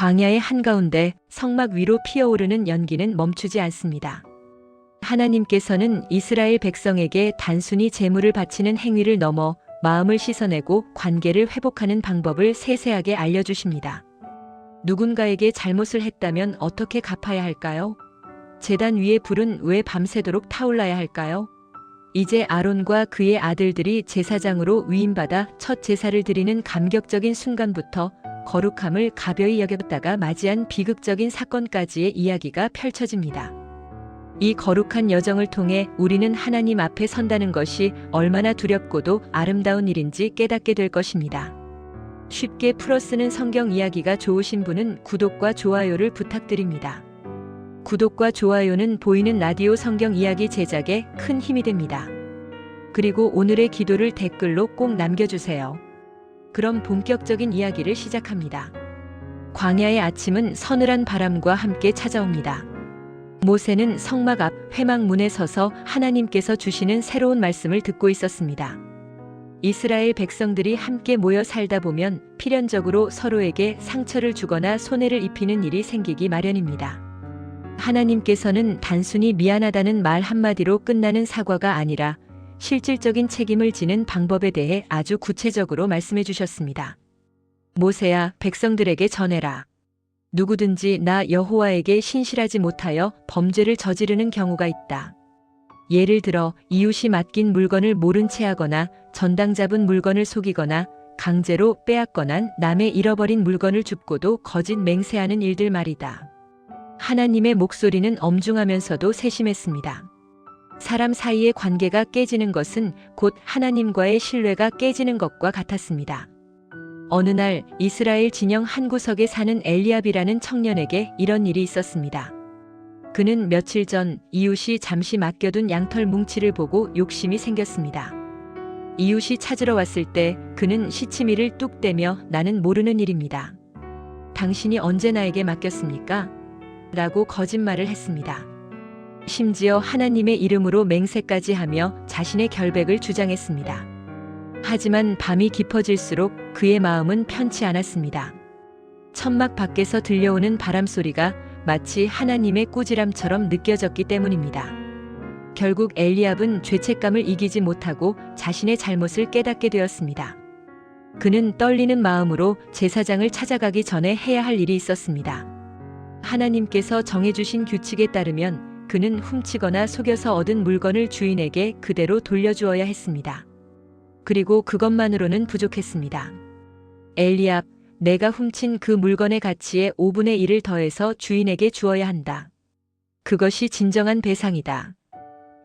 광야의 한가운데 성막 위로 피어오르는 연기는 멈추지 않습니다. 하나님께서는 이스라엘 백성에게 단순히 제물을 바치는 행위를 넘어 마음을 씻어내고 관계를 회복하는 방법을 세세하게 알려주십니다. 누군가에게 잘못을 했다면 어떻게 갚아야 할까요? 제단 위의 불은 왜 밤새도록 타올라야 할까요? 이제 아론과 그의 아들들이 제사장으로 위임받아 첫 제사를 드리는 감격적인 순간부터 거룩함을 가벼이 여겼다가 맞이한 비극적인 사건까지의 이야기가 펼쳐집니다. 이 거룩한 여정을 통해 우리는 하나님 앞에 선다는 것이 얼마나 두렵고도 아름다운 일인지 깨닫게 될 것입니다. 쉽게 풀어쓰는 성경 이야기가 좋으신 분은 구독과 좋아요를 부탁드립니다. 구독과 좋아요는 보이는 라디오 성경 이야기 제작에 큰 힘이 됩니다. 그리고 오늘의 기도를 댓글로 꼭 남겨주세요. 그럼 본격적인 이야기를 시작합니다. 광야의 아침은 서늘한 바람과 함께 찾아옵니다. 모세는 성막 앞 회막문에 서서 하나님께서 주시는 새로운 말씀을 듣고 있었습니다. 이스라엘 백성들이 함께 모여 살다 보면 필연적으로 서로에게 상처를 주거나 손해를 입히는 일이 생기기 마련입니다. 하나님께서는 단순히 미안하다는 말 한마디로 끝나는 사과가 아니라 실질적인 책임을 지는 방법에 대해 아주 구체적으로 말씀해 주셨습니다. 모세야, 백성들에게 전해라. 누구든지 나 여호와에게 신실하지 못하여 범죄를 저지르는 경우가 있다. 예를 들어 이웃이 맡긴 물건을 모른 채 하거나 전당 잡은 물건을 속이거나 강제로 빼앗거나 남의 잃어버린 물건을 줍고도 거짓 맹세하는 일들 말이다. 하나님의 목소리는 엄중하면서도 세심했습니다. 사람 사이의 관계가 깨지는 것은 곧 하나님과의 신뢰가 깨지는 것과 같았습니다. 어느 날 이스라엘 진영 한 구석에 사는 엘리압이라는 청년에게 이런 일이 있었습니다. 그는 며칠 전 이웃이 잠시 맡겨둔 양털 뭉치를 보고 욕심이 생겼습니다. 이웃이 찾으러 왔을 때 그는 시치미를 뚝 떼며 나는 모르는 일입니다. 당신이 언제 나에게 맡겼습니까? 라고 거짓말을 했습니다. 심지어 하나님의 이름으로 맹세까지 하며 자신의 결백을 주장했습니다. 하지만 밤이 깊어질수록 그의 마음은 편치 않았습니다. 천막 밖에서 들려오는 바람소리가 마치 하나님의 꾸지람처럼 느껴졌기 때문입니다. 결국 엘리압은 죄책감을 이기지 못하고 자신의 잘못을 깨닫게 되었습니다. 그는 떨리는 마음으로 제사장을 찾아가기 전에 해야 할 일이 있었습니다. 하나님께서 정해주신 규칙에 따르면 그는 훔치거나 속여서 얻은 물건을 주인에게 그대로 돌려주어야 했습니다. 그리고 그것만으로는 부족했습니다. 엘리압, 내가 훔친 그 물건의 가치에 5분의 1을 더해서 주인에게 주어야 한다. 그것이 진정한 배상이다.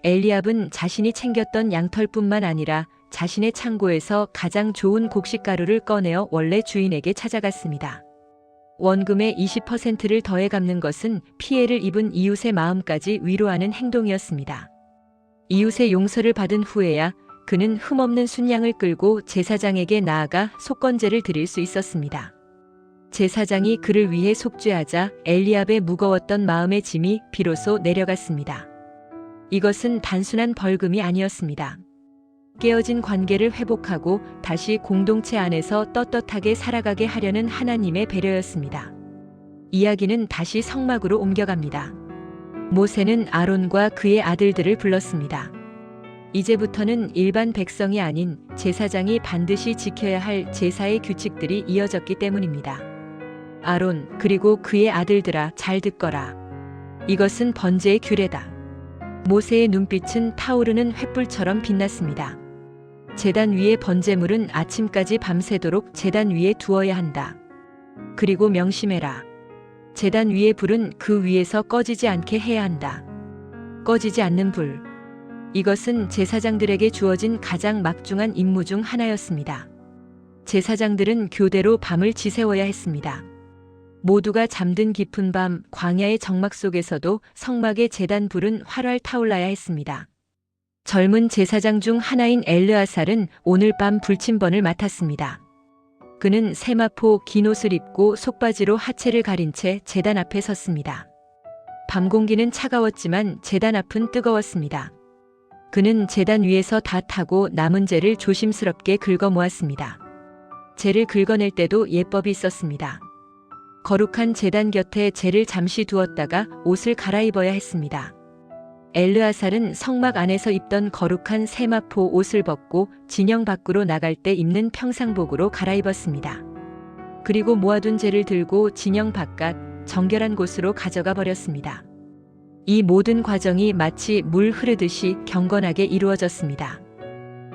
엘리압은 자신이 챙겼던 양털뿐만 아니라 자신의 창고에서 가장 좋은 곡식가루를 꺼내어 원래 주인에게 찾아갔습니다. 원금의 20%를 더해 갚는 것은 피해를 입은 이웃의 마음까지 위로하는 행동이었습니다. 이웃의 용서를 받은 후에야 그는 흠없는 순양을 끌고 제사장에게 나아가 속건제를 드릴 수 있었습니다. 제사장이 그를 위해 속죄하자 엘리압의 무거웠던 마음의 짐이 비로소 내려갔습니다. 이것은 단순한 벌금이 아니었습니다. 깨어진 관계를 회복하고 다시 공동체 안에서 떳떳하게 살아가게 하려는 하나님의 배려였습니다. 이야기는 다시 성막으로 옮겨갑니다. 모세는 아론과 그의 아들들을 불렀습니다. 이제부터는 일반 백성이 아닌 제사장이 반드시 지켜야 할 제사의 규칙들이 이어졌기 때문입니다. 아론 그리고 그의 아들들아, 잘 듣거라. 이것은 번제의 규례다. 모세의 눈빛은 타오르는 횃불처럼 빛났습니다. 제단 위의 번제물은 아침까지 밤새도록 제단 위에 두어야 한다. 그리고 명심해라. 제단 위의 불은 그 위에서 꺼지지 않게 해야 한다. 꺼지지 않는 불. 이것은 제사장들에게 주어진 가장 막중한 임무 중 하나였습니다. 제사장들은 교대로 밤을 지새워야 했습니다. 모두가 잠든 깊은 밤 광야의 정막 속에서도 성막의 제단 불은 활활 타올라야 했습니다. 젊은 제사장 중 하나인 엘르아살은 오늘 밤 불침번을 맡았습니다. 그는 세마포 긴 옷을 입고 속바지로 하체를 가린 채 제단 앞에 섰습니다. 밤 공기는 차가웠지만 제단 앞은 뜨거웠습니다. 그는 제단 위에서 다 타고 남은 재를 조심스럽게 긁어 모았습니다. 재를 긁어낼 때도 예법이 있었습니다. 거룩한 제단 곁에 재를 잠시 두었다가 옷을 갈아입어야 했습니다. 엘르아살은 성막 안에서 입던 거룩한 세마포 옷을 벗고 진영 밖으로 나갈 때 입는 평상복으로 갈아입었습니다. 그리고 모아둔 재를 들고 진영 바깥 정결한 곳으로 가져가 버렸습니다. 이 모든 과정이 마치 물 흐르듯이 경건하게 이루어졌습니다.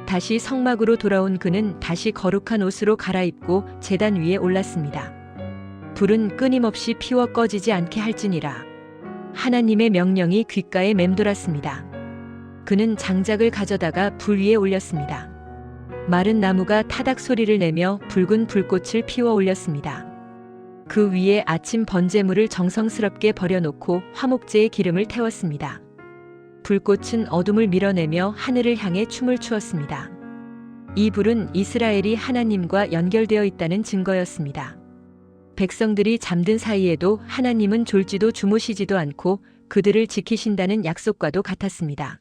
다시 성막으로 돌아온 그는 다시 거룩한 옷으로 갈아입고 제단 위에 올랐습니다. 불은 끊임없이 피워 꺼지지 않게 할지니라. 하나님의 명령이 귓가에 맴돌았습니다. 그는 장작을 가져다가 불 위에 올렸습니다. 마른 나무가 타닥 소리를 내며 붉은 불꽃을 피워 올렸습니다. 그 위에 아침 번제물을 정성스럽게 버려놓고 화목제의 기름을 태웠습니다. 불꽃은 어둠을 밀어내며 하늘을 향해 춤을 추었습니다. 이 불은 이스라엘이 하나님과 연결되어 있다는 증거였습니다. 백성들이 잠든 사이에도 하나님은 졸지도 주무시지도 않고 그들을 지키신다는 약속과도 같았습니다.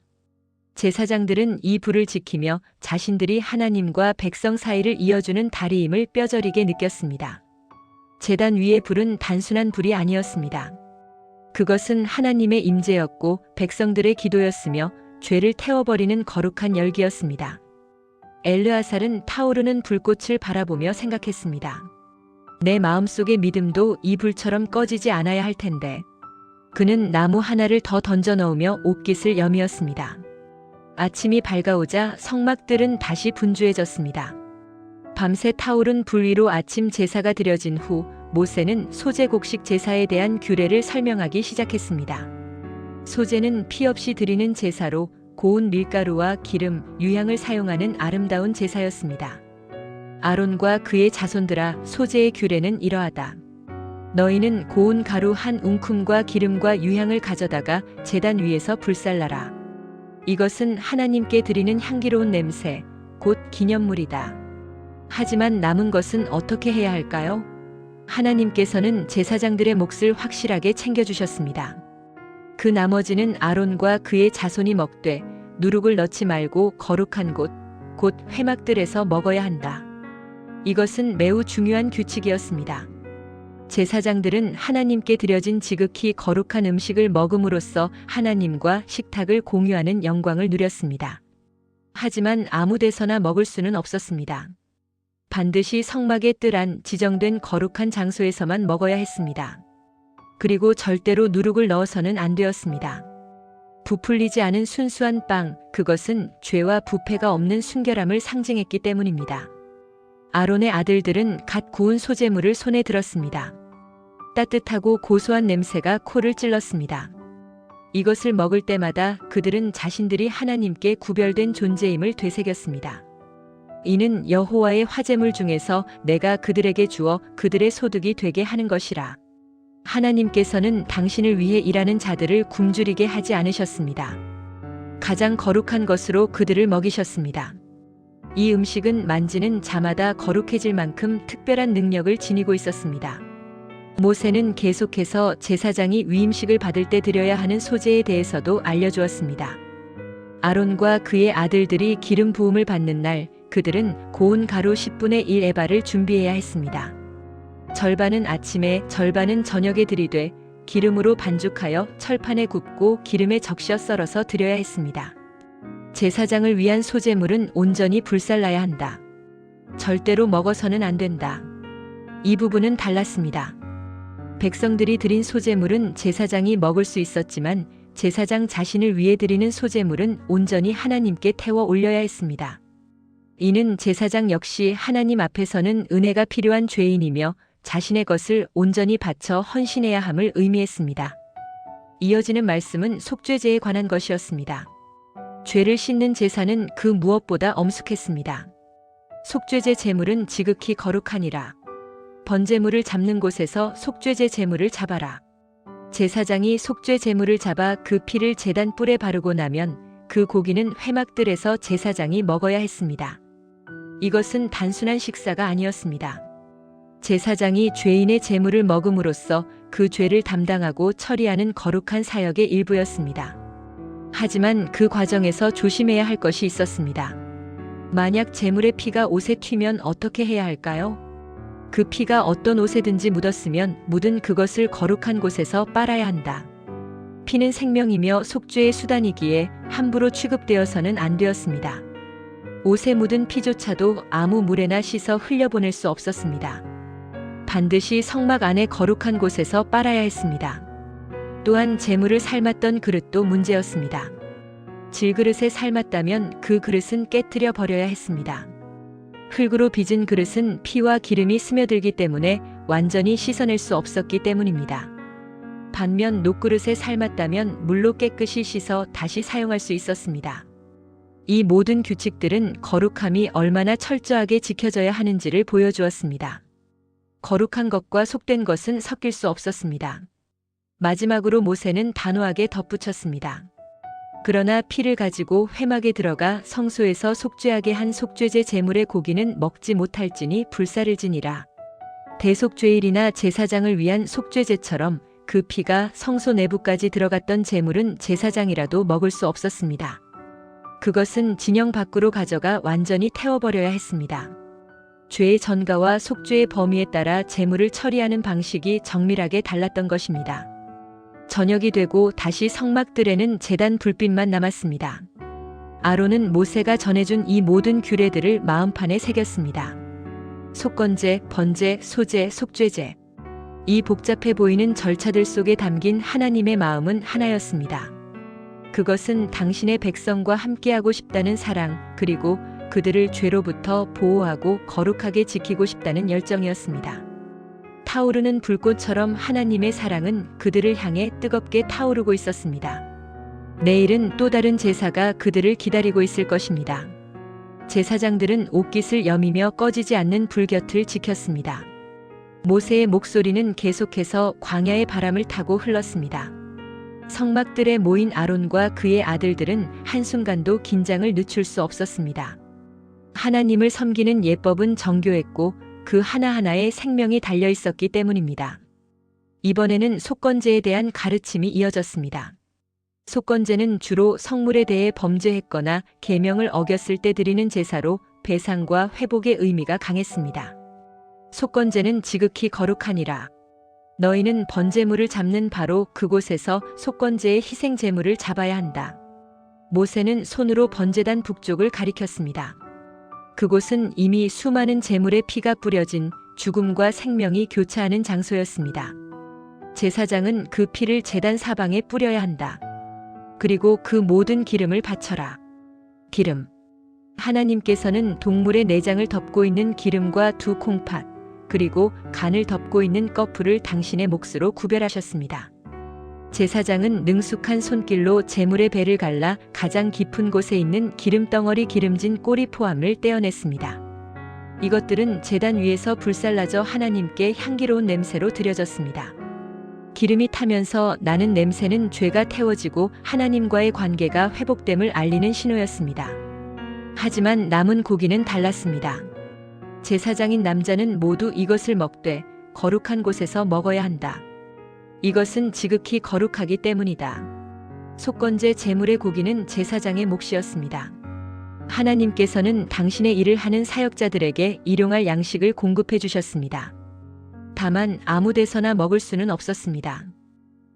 제사장들은 이 불을 지키며 자신들이 하나님과 백성 사이를 이어주는 다리임을 뼈저리게 느꼈습니다. 제단 위의 불은 단순한 불이 아니었습니다. 그것은 하나님의 임재였고 백성들의 기도였으며 죄를 태워버리는 거룩한 열기였습니다. 엘르아살은 타오르는 불꽃을 바라보며 생각했습니다. 내 마음속의 믿음도 이 불처럼 꺼지지 않아야 할 텐데. 그는 나무 하나를 더 던져 넣으며 옷깃을 여미었습니다. 아침이 밝아오자 성막들은 다시 분주해졌습니다. 밤새 타오른 불 위로 아침 제사가 드려진 후 모세는 소제곡식 제사에 대한 규례를 설명하기 시작했습니다. 소제는 피 없이 드리는 제사로 고운 밀가루와 기름, 유향을 사용하는 아름다운 제사였습니다. 아론과 그의 자손들아, 소제의 규례는 이러하다. 너희는 고운 가루 한 웅큼과 기름과 유향을 가져다가 제단 위에서 불살라라. 이것은 하나님께 드리는 향기로운 냄새, 곧 기념물이다. 하지만 남은 것은 어떻게 해야 할까요? 하나님께서는 제사장들의 몫을 확실하게 챙겨주셨습니다. 그 나머지는 아론과 그의 자손이 먹되 누룩을 넣지 말고 거룩한 곳, 곧 회막들에서 먹어야 한다. 이것은 매우 중요한 규칙이었습니다. 제사장들은 하나님께 드려진 지극히 거룩한 음식을 먹음으로써 하나님과 식탁을 공유하는 영광을 누렸습니다. 하지만 아무 데서나 먹을 수는 없었습니다. 반드시 성막의 뜰 안 지정된 거룩한 장소에서만 먹어야 했습니다. 그리고 절대로 누룩을 넣어서는 안 되었습니다. 부풀리지 않은 순수한 빵, 그것은 죄와 부패가 없는 순결함을 상징했기 때문입니다. 아론의 아들들은 갓 구운 소제물을 손에 들었습니다. 따뜻하고 고소한 냄새가 코를 찔렀습니다. 이것을 먹을 때마다 그들은 자신들이 하나님께 구별된 존재임을 되새겼습니다. 이는 여호와의 화제물 중에서 내가 그들에게 주어 그들의 소득이 되게 하는 것이라. 하나님께서는 당신을 위해 일하는 자들을 굶주리게 하지 않으셨습니다. 가장 거룩한 것으로 그들을 먹이셨습니다. 이 음식은 만지는 자마다 거룩해질 만큼 특별한 능력을 지니고 있었습니다. 모세는 계속해서 제사장이 위임식을 받을 때 드려야 하는 소제에 대해서도 알려주었습니다. 아론과 그의 아들들이 기름 부음을 받는 날, 그들은 고운 가루 10분의 1 에바를 준비해야 했습니다. 절반은 아침에, 절반은 저녁에 들이되 기름으로 반죽하여 철판에 굽고 기름에 적셔 썰어서 드려야 했습니다. 제사장을 위한 소제물은 온전히 불살라야 한다. 절대로 먹어서는 안 된다. 이 부분은 달랐습니다. 백성들이 드린 소제물은 제사장이 먹을 수 있었지만 제사장 자신을 위해 드리는 소제물은 온전히 하나님께 태워 올려야 했습니다. 이는 제사장 역시 하나님 앞에서는 은혜가 필요한 죄인이며 자신의 것을 온전히 바쳐 헌신해야 함을 의미했습니다. 이어지는 말씀은 속죄제에 관한 것이었습니다. 죄를 씻는 제사는 그 무엇보다 엄숙했습니다. 속죄제 제물은 지극히 거룩하니라. 번제물을 잡는 곳에서 속죄제 제물을 잡아라. 제사장이 속죄 제물을 잡아 그 피를 제단 뿔에 바르고 나면 그 고기는 회막들에서 제사장이 먹어야 했습니다. 이것은 단순한 식사가 아니었습니다. 제사장이 죄인의 제물을 먹음으로써 그 죄를 담당하고 처리하는 거룩한 사역의 일부였습니다. 하지만 그 과정에서 조심해야 할 것이 있었습니다. 만약 제물의 피가 옷에 튀면 어떻게 해야 할까요? 그 피가 어떤 옷에든지 묻었으면 묻은 그것을 거룩한 곳에서 빨아야 한다. 피는 생명이며 속죄의 수단이기에 함부로 취급되어서는 안 되었습니다. 옷에 묻은 피조차도 아무 물에나 씻어 흘려보낼 수 없었습니다. 반드시 성막 안의 거룩한 곳에서 빨아야 했습니다. 또한 제물을 삶았던 그릇도 문제였습니다. 질그릇에 삶았다면 그 그릇은 깨뜨려 버려야 했습니다. 흙으로 빚은 그릇은 피와 기름이 스며들기 때문에 완전히 씻어낼 수 없었기 때문입니다. 반면 녹그릇에 삶았다면 물로 깨끗이 씻어 다시 사용할 수 있었습니다. 이 모든 규칙들은 거룩함이 얼마나 철저하게 지켜져야 하는지를 보여주었습니다. 거룩한 것과 속된 것은 섞일 수 없었습니다. 마지막으로 모세는 단호하게 덧붙였습니다. 그러나 피를 가지고 회막에 들어가 성소에서 속죄하게 한 속죄제 제물의 고기는 먹지 못할지니 불사를 지니라. 대속죄일이나 제사장을 위한 속죄제처럼 그 피가 성소 내부까지 들어갔던 제물은 제사장이라도 먹을 수 없었습니다. 그것은 진영 밖으로 가져가 완전히 태워버려야 했습니다. 죄의 전가와 속죄의 범위에 따라 제물을 처리하는 방식이 정밀하게 달랐던 것입니다. 저녁이 되고 다시 성막들에는 제단 불빛만 남았습니다. 아론은 모세가 전해준 이 모든 규례들을 마음판에 새겼습니다. 속건제, 번제, 소제, 속죄제. 이 복잡해 보이는 절차들 속에 담긴 하나님의 마음은 하나였습니다. 그것은 당신의 백성과 함께하고 싶다는 사랑, 그리고 그들을 죄로부터 보호하고 거룩하게 지키고 싶다는 열정이었습니다. 타오르는 불꽃처럼 하나님의 사랑은 그들을 향해 뜨겁게 타오르고 있었습니다. 내일은 또 다른 제사가 그들을 기다리고 있을 것입니다. 제사장들은 옷깃을 여미며 꺼지지 않는 불 곁을 지켰습니다. 모세의 목소리는 계속해서 광야의 바람을 타고 흘렀습니다. 성막들에 모인 아론과 그의 아들들은 한순간도 긴장을 늦출 수 없었습니다. 하나님을 섬기는 예법은 정교했고 그 하나하나에 생명이 달려 있었기 때문입니다. 이번에는 속건제에 대한 가르침이 이어졌습니다. 속건제는 주로 성물에 대해 범죄했거나 계명을 어겼을 때 드리는 제사로 배상과 회복의 의미가 강했습니다. 속건제는 지극히 거룩하니라. 너희는 번제물을 잡는 바로 그곳에서 속건제의 희생 제물을 잡아야 한다. 모세는 손으로 번제단 북쪽을 가리켰습니다. 그곳은 이미 수많은 제물의 피가 뿌려진 죽음과 생명이 교차하는 장소였습니다. 제사장은 그 피를 제단 사방에 뿌려야 한다. 그리고 그 모든 기름을 바쳐라. 기름. 하나님께서는 동물의 내장을 덮고 있는 기름과 두 콩팥, 그리고 간을 덮고 있는 꺼풀을 당신의 몫으로 구별하셨습니다. 제사장은 능숙한 손길로 제물의 배를 갈라 가장 깊은 곳에 있는 기름덩어리 기름진 꼬리 포함을 떼어냈습니다. 이것들은 제단 위에서 불살라져 하나님께 향기로운 냄새로 드려졌습니다. 기름이 타면서 나는 냄새는 죄가 태워지고 하나님과의 관계가 회복됨을 알리는 신호였습니다. 하지만 남은 고기는 달랐습니다. 제사장인 남자는 모두 이것을 먹되 거룩한 곳에서 먹어야 한다. 이것은 지극히 거룩하기 때문이다. 속건제 제물의 고기는 제사장의 몫이었습니다. 하나님께서는 당신의 일을 하는 사역자들에게 일용할 양식을 공급해 주셨습니다. 다만 아무 데서나 먹을 수는 없었습니다.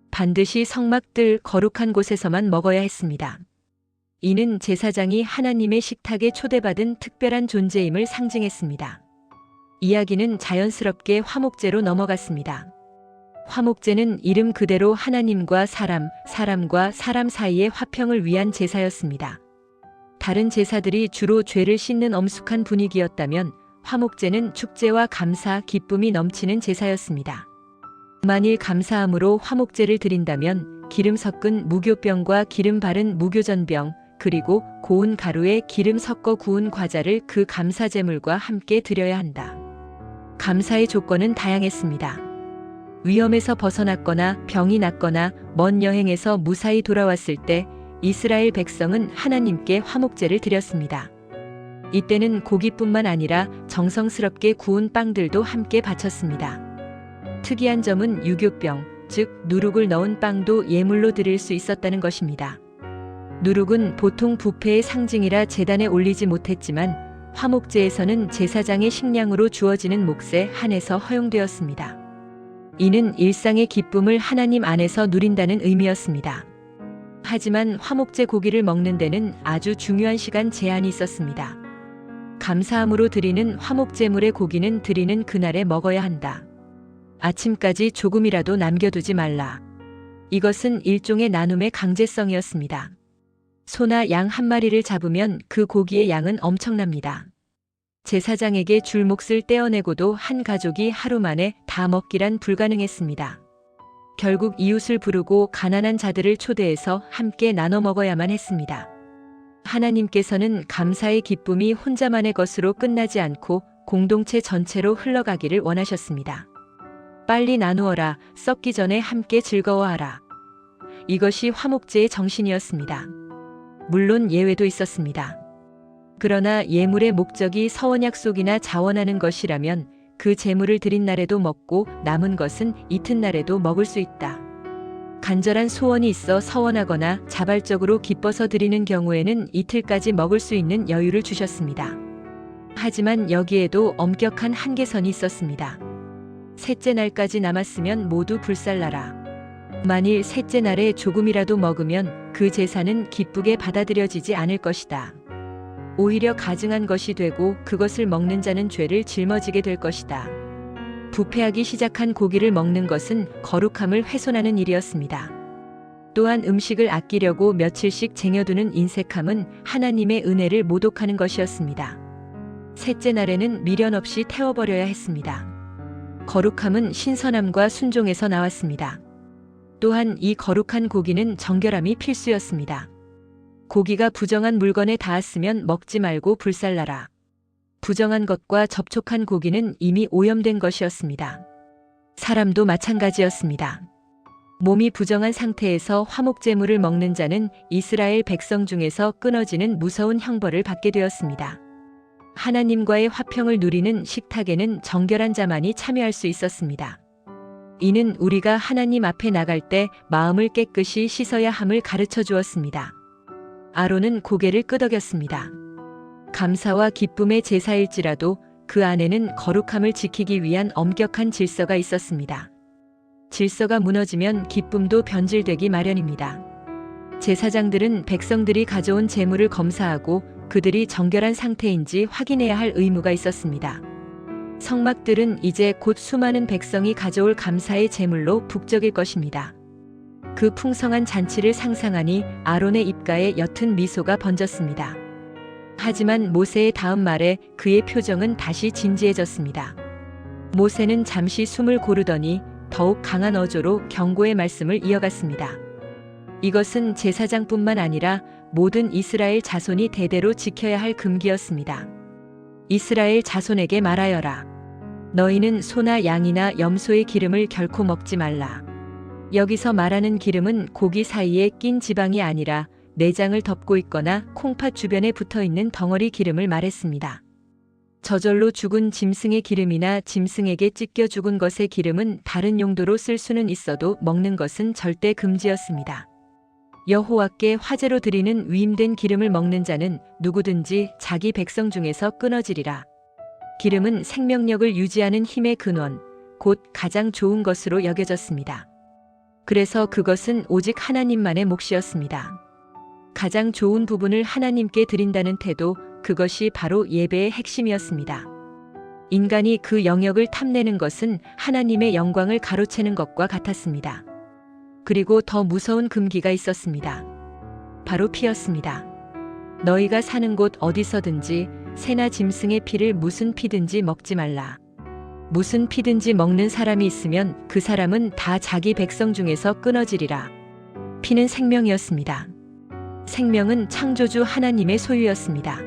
반드시 성막들 거룩한 곳에서만 먹어야 했습니다. 이는 제사장이 하나님의 식탁에 초대받은 특별한 존재임을 상징했습니다. 이야기는 자연스럽게 화목제로 넘어갔습니다. 화목제는 이름 그대로 하나님과 사람, 사람과 사람 사이의 화평을 위한 제사였습니다. 다른 제사들이 주로 죄를 씻는 엄숙한 분위기였다면 화목제는 축제와 감사, 기쁨이 넘치는 제사였습니다. 만일 감사함으로 화목제를 드린다면 기름 섞은 무교병과 기름 바른 무교전병, 그리고 고운 가루에 기름 섞어 구운 과자를 그 감사제물과 함께 드려야 한다. 감사의 조건은 다양했습니다. 위험에서 벗어났거나 병이 났거나 먼 여행에서 무사히 돌아왔을 때 이스라엘 백성은 하나님께 화목제를 드렸습니다. 이때는 고기뿐만 아니라 정성스럽게 구운 빵들도 함께 바쳤습니다. 특이한 점은 유교병, 즉 누룩을 넣은 빵도 예물로 드릴 수 있었다는 것입니다. 누룩은 보통 부패의 상징이라 제단에 올리지 못했지만 화목제에서는 제사장의 식량으로 주어지는 몫에 한해서 허용되었습니다. 이는 일상의 기쁨을 하나님 안에서 누린다는 의미였습니다. 하지만 화목제 고기를 먹는 데는 아주 중요한 시간 제한이 있었습니다. 감사함으로 드리는 화목제물의 고기는 드리는 그날에 먹어야 한다. 아침까지 조금이라도 남겨두지 말라. 이것은 일종의 나눔의 강제성이었습니다. 소나 양 한 마리를 잡으면 그 고기의 양은 엄청납니다. 제사장에게 줄 몫을 떼어내고도 한 가족이 하루 만에 다 먹기란 불가능했습니다. 결국 이웃을 부르고 가난한 자들을 초대해서 함께 나눠 먹어야만 했습니다. 하나님께서는 감사의 기쁨이 혼자만의 것으로 끝나지 않고 공동체 전체로 흘러가기를 원하셨습니다. 빨리 나누어라, 썩기 전에 함께 즐거워하라. 이것이 화목제의 정신이었습니다. 물론 예외도 있었습니다. 그러나 예물의 목적이 서원약속이나 자원하는 것이라면 그 제물을 드린 날에도 먹고 남은 것은 이튿날에도 먹을 수 있다. 간절한 소원이 있어 서원하거나 자발적으로 기뻐서 드리는 경우에는 이틀까지 먹을 수 있는 여유를 주셨습니다. 하지만 여기에도 엄격한 한계선이 있었습니다. 셋째 날까지 남았으면 모두 불살라라. 만일 셋째 날에 조금이라도 먹으면 그 제사는 기쁘게 받아들여지지 않을 것이다. 오히려 가증한 것이 되고 그것을 먹는 자는 죄를 짊어지게 될 것이다. 부패하기 시작한 고기를 먹는 것은 거룩함을 훼손하는 일이었습니다. 또한 음식을 아끼려고 며칠씩 쟁여두는 인색함은 하나님의 은혜를 모독하는 것이었습니다. 셋째 날에는 미련 없이 태워버려야 했습니다. 거룩함은 신선함과 순종에서 나왔습니다. 또한 이 거룩한 고기는 정결함이 필수였습니다. 고기가 부정한 물건에 닿았으면 먹지 말고 불살라라. 부정한 것과 접촉한 고기는 이미 오염된 것이었습니다. 사람도 마찬가지였습니다. 몸이 부정한 상태에서 화목제물을 먹는 자는 이스라엘 백성 중에서 끊어지는 무서운 형벌을 받게 되었습니다. 하나님과의 화평을 누리는 식탁에는 정결한 자만이 참여할 수 있었습니다. 이는 우리가 하나님 앞에 나갈 때 마음을 깨끗이 씻어야 함을 가르쳐 주었습니다. 아론은 고개를 끄덕였습니다. 감사와 기쁨의 제사일지라도 그 안에는 거룩함을 지키기 위한 엄격한 질서가 있었습니다. 질서가 무너지면 기쁨도 변질되기 마련입니다. 제사장들은 백성들이 가져온 제물을 검사하고 그들이 정결한 상태인지 확인해야 할 의무가 있었습니다. 성막들은 이제 곧 수많은 백성이 가져올 감사의 제물로 북적일 것입니다. 그 풍성한 잔치를 상상하니 아론의 입가에 옅은 미소가 번졌습니다. 하지만 모세의 다음 말에 그의 표정은 다시 진지해졌습니다. 모세는 잠시 숨을 고르더니 더욱 강한 어조로 경고의 말씀을 이어갔습니다. 이것은 제사장뿐만 아니라 모든 이스라엘 자손이 대대로 지켜야 할 금기였습니다. 이스라엘 자손에게 말하여라. 너희는 소나 양이나 염소의 기름을 결코 먹지 말라. 여기서 말하는 기름은 고기 사이에 낀 지방이 아니라 내장을 덮고 있거나 콩팥 주변에 붙어 있는 덩어리 기름을 말했습니다. 저절로 죽은 짐승의 기름이나 짐승에게 찢겨 죽은 것의 기름은 다른 용도로 쓸 수는 있어도 먹는 것은 절대 금지였습니다. 여호와께 화제로 드리는 위임된 기름을 먹는 자는 누구든지 자기 백성 중에서 끊어지리라. 기름은 생명력을 유지하는 힘의 근원, 곧 가장 좋은 것으로 여겨졌습니다. 그래서 그것은 오직 하나님만의 몫이었습니다. 가장 좋은 부분을 하나님께 드린다는 태도, 그것이 바로 예배의 핵심이었습니다. 인간이 그 영역을 탐내는 것은 하나님의 영광을 가로채는 것과 같았습니다. 그리고 더 무서운 금기가 있었습니다. 바로 피였습니다. 너희가 사는 곳 어디서든지 새나 짐승의 피를 무슨 피든지 먹지 말라. 무슨 피든지 먹는 사람이 있으면 그 사람은 다 자기 백성 중에서 끊어지리라. 피는 생명이었습니다. 생명은 창조주 하나님의 소유였습니다.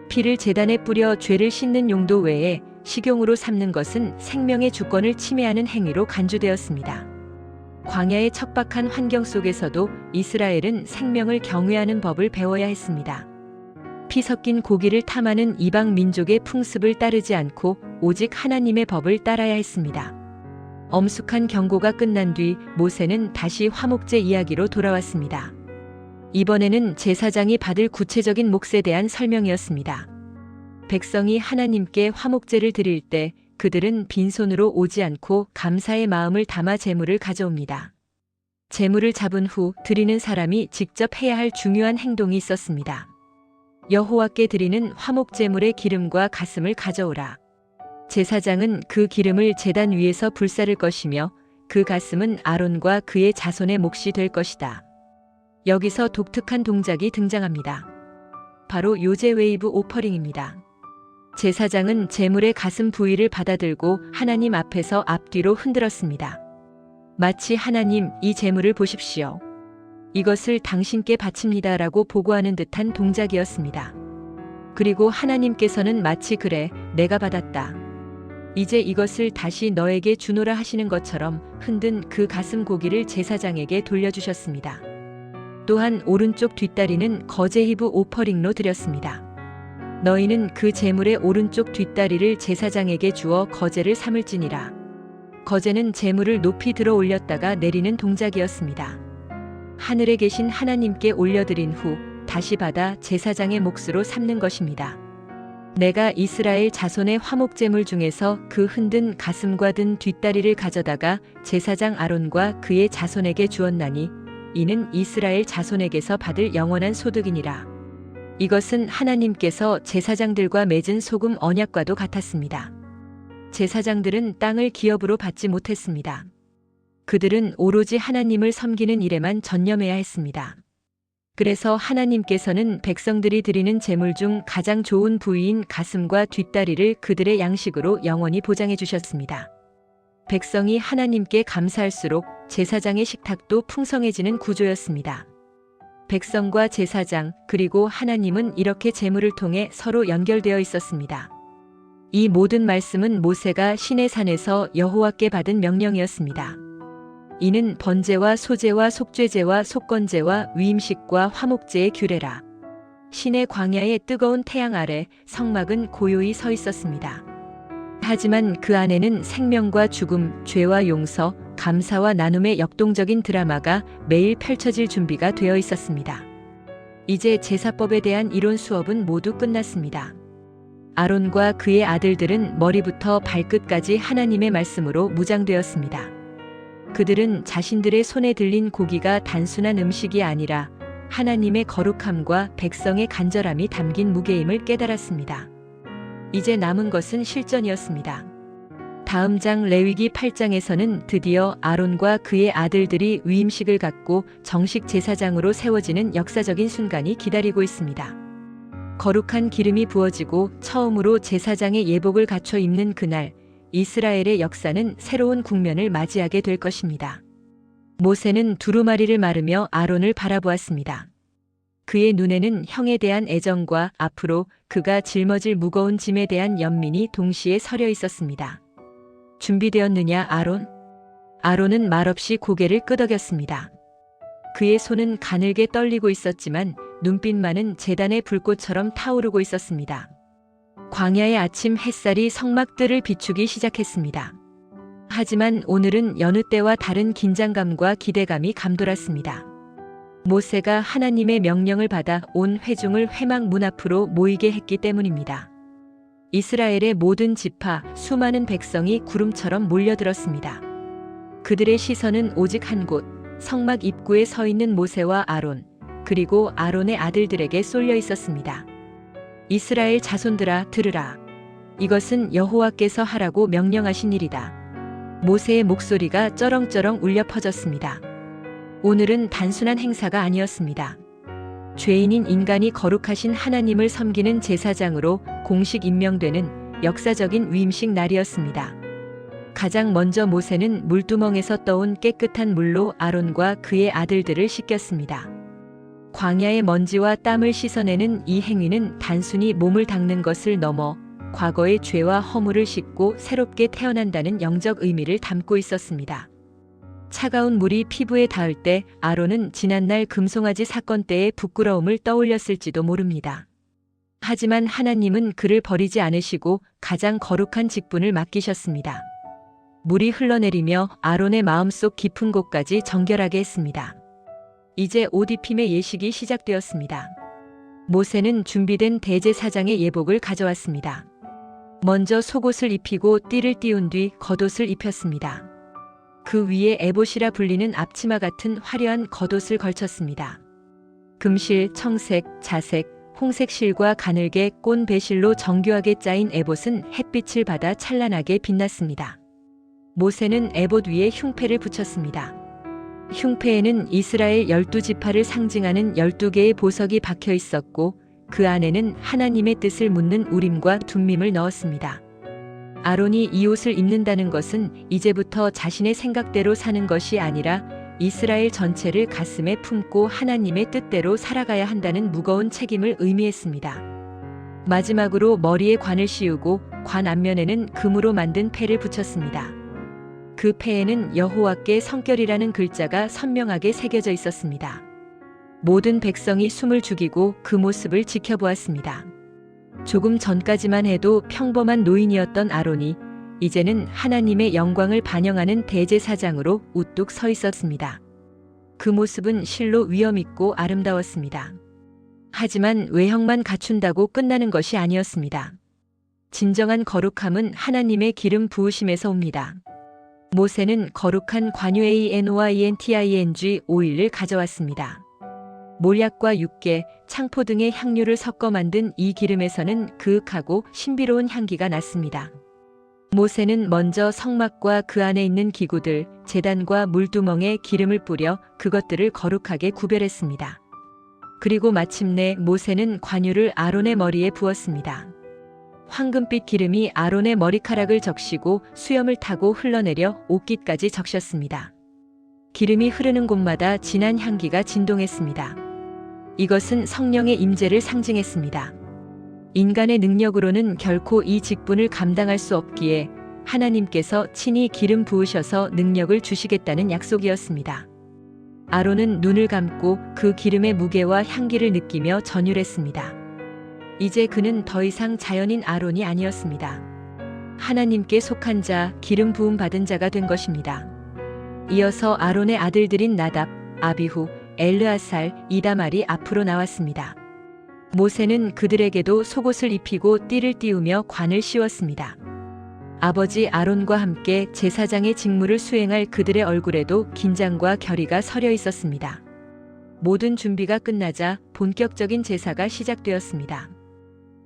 피를 제단에 뿌려 죄를 씻는 용도 외에 식용으로 삼는 것은 생명의 주권을 침해하는 행위로 간주되었습니다. 광야의 척박한 환경 속에서도 이스라엘은 생명을 경외하는 법을 배워야 했습니다. 피 섞인 고기를 탐하는 이방 민족의 풍습을 따르지 않고 오직 하나님의 법을 따라야 했습니다. 엄숙한 경고가 끝난 뒤 모세는 다시 화목제 이야기로 돌아왔습니다. 이번에는 제사장이 받을 구체적인 몫에 대한 설명이었습니다. 백성이 하나님께 화목제를 드릴 때 그들은 빈손으로 오지 않고 감사의 마음을 담아 제물을 가져옵니다. 제물을 잡은 후 드리는 사람이 직접 해야 할 중요한 행동이 있었습니다. 여호와께 드리는 화목제물의 기름과 가슴을 가져오라. 제사장은 그 기름을 제단 위에서 불사를 것이며 그 가슴은 아론과 그의 자손의 몫이 될 것이다. 여기서 독특한 동작이 등장합니다. 바로 요제 웨이브 오퍼링입니다. 제사장은 제물의 가슴 부위를 받아들고 하나님 앞에서 앞뒤로 흔들었습니다. 마치 하나님, 이 제물을 보십시오. 이것을 당신께 바칩니다라고 보고하는 듯한 동작이었습니다. 그리고 하나님께서는 마치 그래, 내가 받았다. 이제 이것을 다시 너에게 주노라 하시는 것처럼 흔든 그 가슴 고기를 제사장에게 돌려주셨습니다. 또한 오른쪽 뒷다리는 거제히브 오퍼링로 드렸습니다. 너희는 그 제물의 오른쪽 뒷다리를 제사장에게 주어 거제를 삼을지니라. 거제는 제물을 높이 들어 올렸다가 내리는 동작이었습니다. 하늘에 계신 하나님께 올려드린 후 다시 받아 제사장의 몫으로 삼는 것입니다. 내가 이스라엘 자손의 화목제물 중에서 그 흔든 가슴과 든 뒷다리를 가져다가 제사장 아론과 그의 자손에게 주었나니 이는 이스라엘 자손에게서 받을 영원한 소득이니라. 이것은 하나님께서 제사장들과 맺은 소금 언약과도 같았습니다. 제사장들은 땅을 기업으로 받지 못했습니다. 그들은 오로지 하나님을 섬기는 일에만 전념해야 했습니다. 그래서 하나님께서는 백성들이 드리는 제물 중 가장 좋은 부위인 가슴과 뒷다리를 그들의 양식으로 영원히 보장해 주셨습니다. 백성이 하나님께 감사할수록 제사장의 식탁도 풍성해지는 구조였습니다. 백성과 제사장 그리고 하나님은 이렇게 제물을 통해 서로 연결되어 있었습니다. 이 모든 말씀은 모세가 시내산에서 여호와께 받은 명령이었습니다. 이는 번제와 소제와 속죄제와 속건제와 위임식과 화목제의 규례라. 시내 광야의 뜨거운 태양 아래 성막은 고요히 서 있었습니다. 하지만 그 안에는 생명과 죽음, 죄와 용서, 감사와 나눔의 역동적인 드라마가 매일 펼쳐질 준비가 되어 있었습니다. 이제 제사법에 대한 이론 수업은 모두 끝났습니다. 아론과 그의 아들들은 머리부터 발끝까지 하나님의 말씀으로 무장되었습니다. 그들은 자신들의 손에 들린 고기가 단순한 음식이 아니라 하나님의 거룩함과 백성의 간절함이 담긴 무게임을 깨달았습니다. 이제 남은 것은 실전이었습니다. 다음 장 레위기 8장에서는 드디어 아론과 그의 아들들이 위임식을 갖고 정식 제사장으로 세워지는 역사적인 순간이 기다리고 있습니다. 거룩한 기름이 부어지고 처음으로 제사장의 예복을 갖춰 입는 그날, 이스라엘의 역사는 새로운 국면을 맞이하게 될 것입니다. 모세는 두루마리를 마르며 아론을 바라보았습니다. 그의 눈에는 형에 대한 애정과 앞으로 그가 짊어질 무거운 짐에 대한 연민이 동시에 서려 있었습니다. 준비되었느냐, 아론? 아론은 말없이 고개를 끄덕였습니다. 그의 손은 가늘게 떨리고 있었지만 눈빛만은 제단의 불꽃처럼 타오르고 있었습니다. 광야의 아침 햇살이 성막들을 비추기 시작했습니다. 하지만 오늘은 여느 때와 다른 긴장감과 기대감이 감돌았습니다. 모세가 하나님의 명령을 받아 온 회중을 회막 문 앞으로 모이게 했기 때문입니다. 이스라엘의 모든 지파, 수많은 백성이 구름처럼 몰려들었습니다. 그들의 시선은 오직 한 곳, 성막 입구에 서 있는 모세와 아론, 그리고 아론의 아들들에게 쏠려 있었습니다. 이스라엘 자손들아, 들으라. 이것은 여호와께서 하라고 명령하신 일이다. 모세의 목소리가 쩌렁쩌렁 울려 퍼졌습니다. 오늘은 단순한 행사가 아니었습니다. 죄인인 인간이 거룩하신 하나님을 섬기는 제사장으로 공식 임명되는 역사적인 위임식 날이었습니다. 가장 먼저 모세는 물두멍에서 떠온 깨끗한 물로 아론과 그의 아들들을 씻겼습니다. 광야의 먼지와 땀을 씻어내는 이 행위는 단순히 몸을 닦는 것을 넘어 과거의 죄와 허물을 씻고 새롭게 태어난다는 영적 의미를 담고 있었습니다. 차가운 물이 피부에 닿을 때 아론은 지난날 금송아지 사건 때의 부끄러움을 떠올렸을지도 모릅니다. 하지만 하나님은 그를 버리지 않으시고 가장 거룩한 직분을 맡기셨습니다. 물이 흘러내리며 아론의 마음속 깊은 곳까지 정결하게 했습니다. 이제 옷 입힘의 예식이 시작되었습니다. 모세는 준비된 대제사장의 예복을 가져왔습니다. 먼저 속옷을 입히고 띠를 띄운 뒤 겉옷을 입혔습니다. 그 위에 에봇이라 불리는 앞치마 같은 화려한 겉옷을 걸쳤습니다. 금실, 청색, 자색, 홍색 실과 가늘게 꼰 배실로 정교하게 짜인 에봇은 햇빛을 받아 찬란하게 빛났습니다. 모세는 에봇 위에 흉패를 붙였습니다. 흉패에는 이스라엘 12지파를 상징하는 12개의 보석이 박혀 있었고 그 안에는 하나님의 뜻을 묻는 우림과 둠밈을 넣었습니다. 아론이 이 옷을 입는다는 것은 이제부터 자신의 생각대로 사는 것이 아니라 이스라엘 전체를 가슴에 품고 하나님의 뜻대로 살아가야 한다는 무거운 책임을 의미했습니다. 마지막으로 머리에 관을 씌우고 관 앞면에는 금으로 만든 패를 붙였습니다. 그 패에는 여호와께 성결이라는 글자가 선명하게 새겨져 있었습니다. 모든 백성이 숨을 죽이고 그 모습을 지켜보았습니다. 조금 전까지만 해도 평범한 노인이었던 아론이 이제는 하나님의 영광을 반영하는 대제사장으로 우뚝 서 있었습니다. 그 모습은 실로 위엄있고 아름다웠습니다. 하지만 외형만 갖춘다고 끝나는 것이 아니었습니다. 진정한 거룩함은 하나님의 기름 부으심에서 옵니다. 모세는 거룩한 관유ANOINTING 오일을 가져왔습니다. 몰약과 육개, 창포 등의 향료를 섞어 만든 이 기름에서는 그윽하고 신비로운 향기가 났습니다. 모세는 먼저 성막과 그 안에 있는 기구들, 제단과 물두멍에 기름을 뿌려 그것들을 거룩하게 구별했습니다. 그리고 마침내 모세는 관유를 아론의 머리에 부었습니다. 황금빛 기름이 아론의 머리카락을 적시고 수염을 타고 흘러내려 옷깃까지 적셨습니다. 기름이 흐르는 곳마다 진한 향기가 진동했습니다. 이것은 성령의 임재를 상징했습니다. 인간의 능력으로는 결코 이 직분을 감당할 수 없기에 하나님께서 친히 기름 부으셔서 능력을 주시겠다는 약속이었습니다. 아론은 눈을 감고 그 기름의 무게와 향기를 느끼며 전율했습니다. 이제 그는 더 이상 자연인 아론이 아니었습니다. 하나님께 속한 자, 기름 부음 받은 자가 된 것입니다. 이어서 아론의 아들들인 나답, 아비후, 엘르아살, 이다말이 앞으로 나왔습니다. 모세는 그들에게도 속옷을 입히고 띠를 띄우며 관을 씌웠습니다. 아버지 아론과 함께 제사장의 직무를 수행할 그들의 얼굴에도 긴장과 결의가 서려 있었습니다. 모든 준비가 끝나자 본격적인 제사가 시작되었습니다.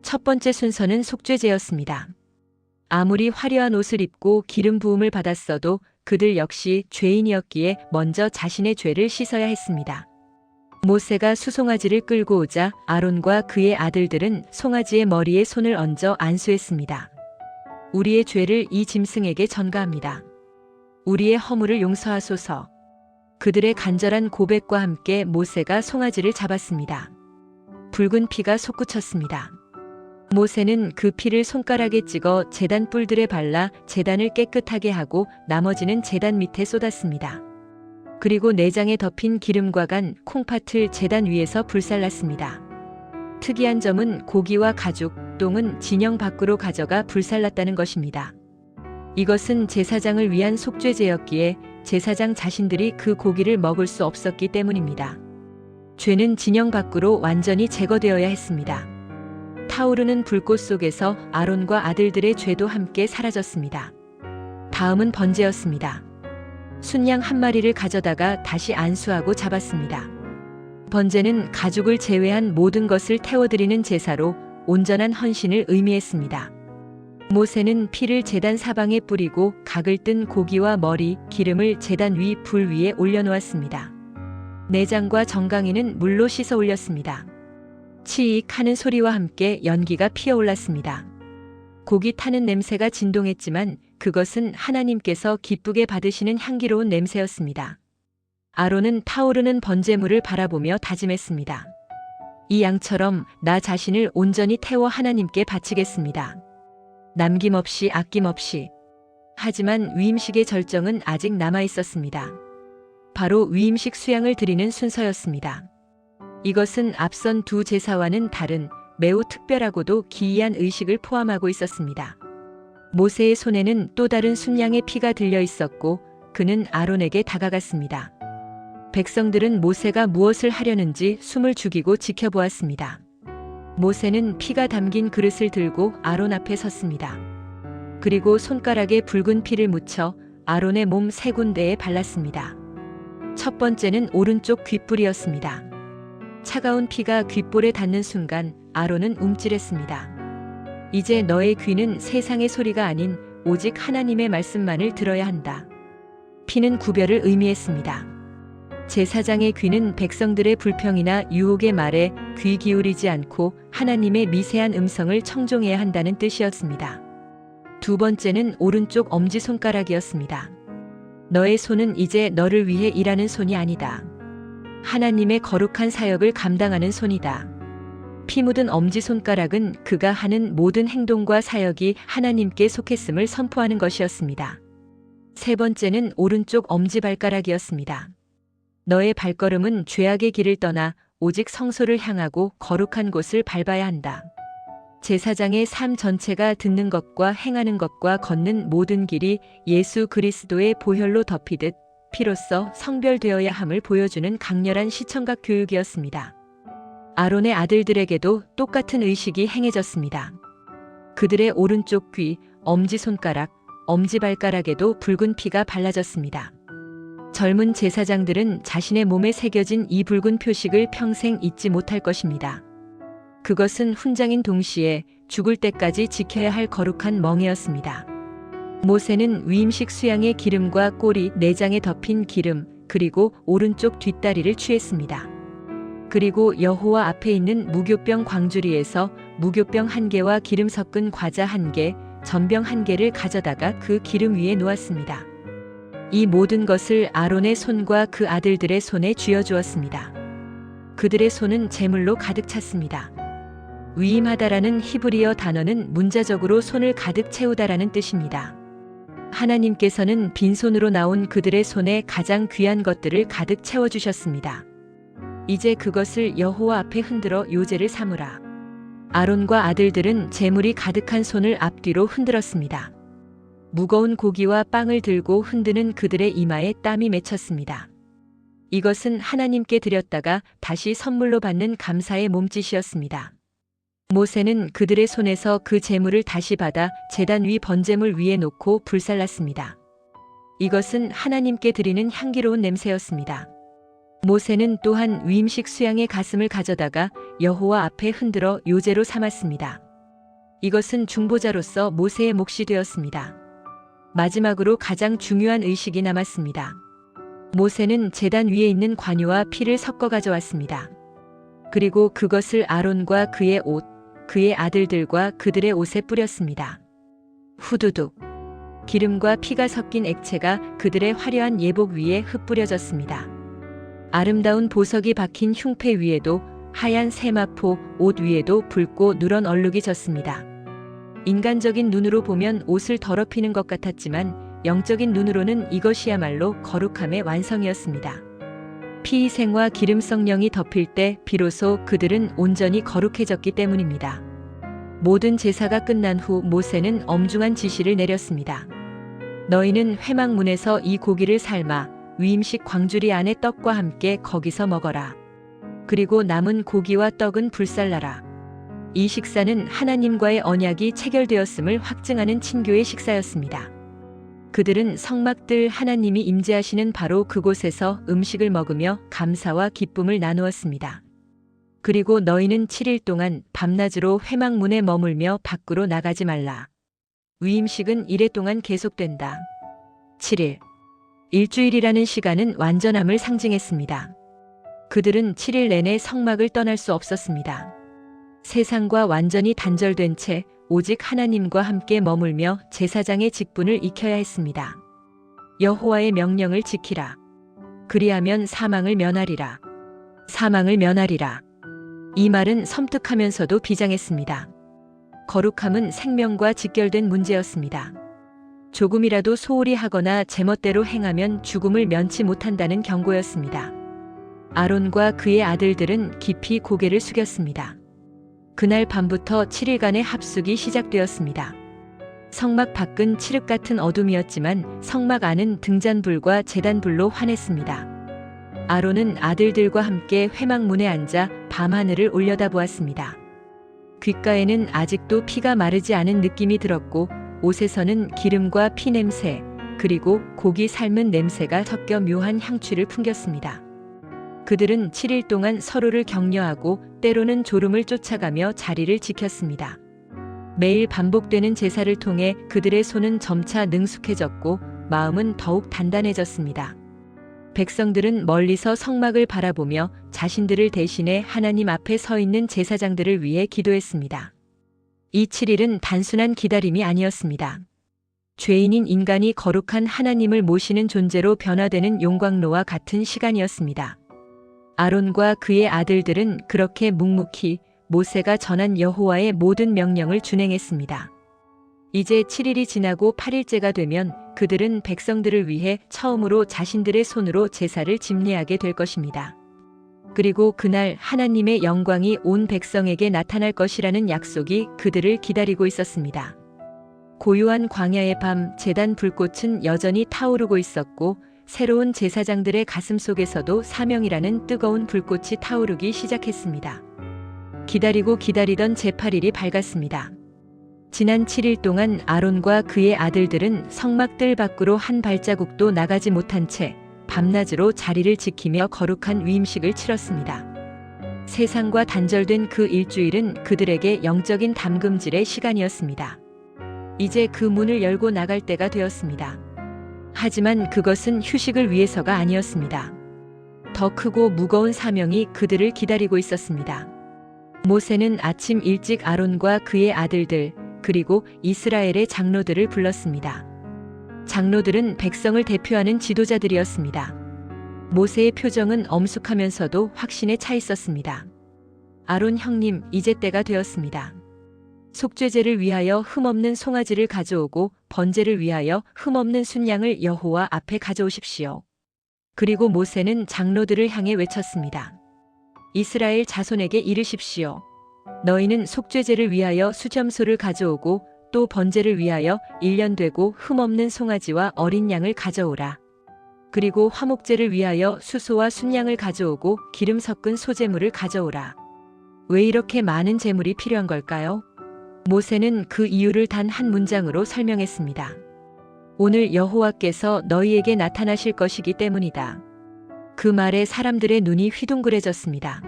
첫 번째 순서는 속죄제였습니다. 아무리 화려한 옷을 입고 기름 부음을 받았어도 그들 역시 죄인이었기에 먼저 자신의 죄를 씻어야 했습니다. 모세가 수송아지를 끌고 오자 아론과 그의 아들들은 송아지의 머리에 손을 얹어 안수했습니다. 우리의 죄를 이 짐승에게 전가합니다. 우리의 허물을 용서하소서. 그들의 간절한 고백과 함께 모세가 송아지를 잡았습니다. 붉은 피가 솟구쳤습니다. 모세는 그 피를 손가락에 찍어 제단 뿔들에 발라 제단을 깨끗하게 하고 나머지는 제단 밑에 쏟았습니다. 그리고 내장에 덮인 기름과 간 콩팥을 제단 위에서 불살랐습니다. 특이한 점은 고기와 가죽, 똥은 진영 밖으로 가져가 불살랐다는 것입니다. 이것은 제사장을 위한 속죄제였기에 제사장 자신들이 그 고기를 먹을 수 없었기 때문입니다. 죄는 진영 밖으로 완전히 제거되어야 했습니다. 타오르는 불꽃 속에서 아론과 아들들의 죄도 함께 사라졌습니다. 다음은 번제였습니다. 순양 한 마리를 가져다가 다시 안수하고 잡았습니다. 번제는 가죽을 제외한 모든 것을 태워드리는 제사로 온전한 헌신을 의미했습니다. 모세는 피를 제단 사방에 뿌리고 각을 뜬 고기와 머리, 기름을 제단 위 불 위에 올려놓았습니다. 내장과 정강이는 물로 씻어 올렸습니다. 치익 하는 소리와 함께 연기가 피어올랐습니다. 고기 타는 냄새가 진동했지만 그것은 하나님께서 기쁘게 받으시는 향기로운 냄새였습니다. 아론은 타오르는 번제물을 바라보며 다짐했습니다. 이 양처럼 나 자신을 온전히 태워 하나님께 바치겠습니다. 남김없이 아낌없이. 하지만 위임식의 절정은 아직 남아 있었습니다. 바로 위임식 수양을 드리는 순서였습니다. 이것은 앞선 두 제사와는 다른 매우 특별하고도 기이한 의식을 포함하고 있었습니다. 모세의 손에는 또 다른 순양의 피가 들려 있었고 그는 아론에게 다가갔습니다. 백성들은 모세가 무엇을 하려는지 숨을 죽이고 지켜보았습니다. 모세는 피가 담긴 그릇을 들고 아론 앞에 섰습니다. 그리고 손가락에 붉은 피를 묻혀 아론의 몸 세 군데에 발랐습니다. 첫 번째는 오른쪽 귓불이었습니다. 차가운 피가 귓볼에 닿는 순간 아론은 움찔했습니다. 이제 너의 귀는 세상의 소리가 아닌 오직 하나님의 말씀만을 들어야 한다. 피는 구별을 의미했습니다. 제사장의 귀는 백성들의 불평이나 유혹의 말에 귀 기울이지 않고 하나님의 미세한 음성을 청종해야 한다는 뜻이었습니다. 두 번째는 오른쪽 엄지손가락이었습니다. 너의 손은 이제 너를 위해 일하는 손이 아니다. 하나님의 거룩한 사역을 감당하는 손이다. 피 묻은 엄지손가락은 그가 하는 모든 행동과 사역이 하나님께 속했음을 선포하는 것이었습니다. 세 번째는 오른쪽 엄지발가락이었습니다. 너의 발걸음은 죄악의 길을 떠나 오직 성소를 향하고 거룩한 곳을 밟아야 한다. 제사장의 삶 전체가 듣는 것과 행하는 것과 걷는 모든 길이 예수 그리스도의 보혈로 덮이듯 피로써 성별되어야 함을 보여주는 강렬한 시청각 교육이었습니다. 아론의 아들들에게도 똑같은 의식이 행해졌습니다. 그들의 오른쪽 귀, 엄지손가락, 엄지발가락에도 붉은 피가 발라졌습니다. 젊은 제사장들은 자신의 몸에 새겨진 이 붉은 표식을 평생 잊지 못할 것입니다. 그것은 훈장인 동시에 죽을 때까지 지켜야 할 거룩한 멍에였습니다. 모세는 위임식 수양의 기름과 꼬리, 내장에 덮인 기름, 그리고 오른쪽 뒷다리를 취했습니다. 그리고 여호와 앞에 있는 무교병 광주리에서 무교병 1개와 기름 섞은 과자 1개, 전병 1개를 가져다가 그 기름 위에 놓았습니다. 이 모든 것을 아론의 손과 그 아들들의 손에 쥐어주었습니다. 그들의 손은 제물로 가득 찼습니다. 위임하다라는 히브리어 단어는 문자적으로 손을 가득 채우다라는 뜻입니다. 하나님께서는 빈손으로 나온 그들의 손에 가장 귀한 것들을 가득 채워주셨습니다. 이제 그것을 여호와 앞에 흔들어 요제를 삼으라. 아론과 아들들은 제물이 가득한 손을 앞뒤로 흔들었습니다. 무거운 고기와 빵을 들고 흔드는 그들의 이마에 땀이 맺혔습니다. 이것은 하나님께 드렸다가 다시 선물로 받는 감사의 몸짓이었습니다. 모세는 그들의 손에서 그 제물을 다시 받아 제단 위 번제물 위에 놓고 불살랐습니다. 이것은 하나님께 드리는 향기로운 냄새였습니다. 모세는 또한 위임식 수양의 가슴을 가져다가 여호와 앞에 흔들어 요제로 삼았습니다. 이것은 중보자로서 모세의 몫이 되었습니다. 마지막으로 가장 중요한 의식이 남았습니다. 모세는 제단 위에 있는 관유와 피를 섞어 가져왔습니다. 그리고 그것을 아론과 그의 옷, 그의 아들들과 그들의 옷에 뿌렸습니다. 후두둑. 기름과 피가 섞인 액체가 그들의 화려한 예복 위에 흩뿌려졌습니다. 아름다운 보석이 박힌 흉패 위에도 하얀 세마포 옷 위에도 붉고 누런 얼룩이 졌습니다. 인간적인 눈으로 보면 옷을 더럽히는 것 같았지만 영적인 눈으로는 이것이야말로 거룩함의 완성이었습니다. 피 희생과 기름 성령이 덮일 때 비로소 그들은 온전히 거룩해졌기 때문입니다. 모든 제사가 끝난 후 모세는 엄중한 지시를 내렸습니다. 너희는 회막문에서 이 고기를 삶아 위임식 광주리 안에 떡과 함께 거기서 먹어라. 그리고 남은 고기와 떡은 불살라라. 이 식사는 하나님과의 언약이 체결되었음을 확증하는 친교의 식사였습니다. 그들은 성막들 하나님이 임재하시는 바로 그곳에서 음식을 먹으며 감사와 기쁨을 나누었습니다. 그리고 너희는 7일 동안 밤낮으로 회막문에 머물며 밖으로 나가지 말라. 위임식은 이래 동안 계속된다. 7일. 일주일이라는 시간은 완전함을 상징했습니다. 그들은 7일 내내 성막을 떠날 수 없었습니다. 세상과 완전히 단절된 채 오직 하나님과 함께 머물며 제사장의 직분을 익혀야 했습니다. 여호와의 명령을 지키라. 그리하면 사망을 면하리라. 사망을 면하리라. 이 말은 섬뜩하면서도 비장했습니다. 거룩함은 생명과 직결된 문제였습니다. 조금이라도 소홀히 하거나 제멋대로 행하면 죽음을 면치 못한다는 경고였습니다. 아론과 그의 아들들은 깊이 고개를 숙였습니다. 그날 밤부터 7일간의 합숙이 시작되었습니다. 성막 밖은 칠흑 같은 어둠이었지만 성막 안은 등잔불과 제단불로 환했습니다. 아론은 아들들과 함께 회막문에 앉아 밤하늘을 올려다보았습니다. 귓가에는 아직도 피가 마르지 않은 느낌이 들었고 옷에서는 기름과 피 냄새, 그리고 고기 삶은 냄새가 섞여 묘한 향취를 풍겼습니다. 그들은 7일 동안 서로를 격려하고 때로는 졸음을 쫓아가며 자리를 지켰습니다. 매일 반복되는 제사를 통해 그들의 손은 점차 능숙해졌고 마음은 더욱 단단해졌습니다. 백성들은 멀리서 성막을 바라보며 자신들을 대신해 하나님 앞에 서 있는 제사장들을 위해 기도했습니다. 이 7일은 단순한 기다림이 아니었습니다. 죄인인 인간이 거룩한 하나님을 모시는 존재로 변화되는 용광로와 같은 시간이었습니다. 아론과 그의 아들들은 그렇게 묵묵히 모세가 전한 여호와의 모든 명령을 준행했습니다. 이제 7일이 지나고 8일째가 되면 그들은 백성들을 위해 처음으로 자신들의 손으로 제사를 집례하게 될 것입니다. 그리고 그날 하나님의 영광이 온 백성에게 나타날 것이라는 약속이 그들을 기다리고 있었습니다. 고요한 광야의 밤, 제단 불꽃은 여전히 타오르고 있었고 새로운 제사장들의 가슴 속에서도 사명이라는 뜨거운 불꽃이 타오르기 시작했습니다. 기다리고 기다리던 제8일이 밝았습니다. 지난 7일 동안 아론과 그의 아들들은 성막 뜰 밖으로 한 발자국도 나가지 못한 채 밤낮으로 자리를 지키며 거룩한 위임식을 치렀습니다. 세상과 단절된 그 일주일은 그들에게 영적인 담금질의 시간이었습니다. 이제 그 문을 열고 나갈 때가 되었습니다. 하지만 그것은 휴식을 위해서가 아니었습니다. 더 크고 무거운 사명이 그들을 기다리고 있었습니다. 모세는 아침 일찍 아론과 그의 아들들, 그리고 이스라엘의 장로들을 불렀습니다. 장로들은 백성을 대표하는 지도자들이었습니다. 모세의 표정은 엄숙하면서도 확신에 차 있었습니다. 아론 형님, 이제 때가 되었습니다. 속죄제를 위하여 흠없는 송아지를 가져오고 번제를 위하여 흠없는 순양을 여호와 앞에 가져오십시오. 그리고 모세는 장로들을 향해 외쳤습니다. 이스라엘 자손에게 이르십시오. 너희는 속죄제를 위하여 수점소를 가져오고 또 번제를 위하여 1년 되고 흠없는 송아지와 어린 양을 가져오라. 그리고 화목제를 위하여 수소와 순양을 가져오고 기름 섞은 소제물을 가져오라. 왜 이렇게 많은 제물이 필요한 걸까요? 모세는 그 이유를 단 한 문장으로 설명했습니다. 오늘 여호와께서 너희에게 나타나실 것이기 때문이다. 그 말에 사람들의 눈이 휘둥그레졌습니다.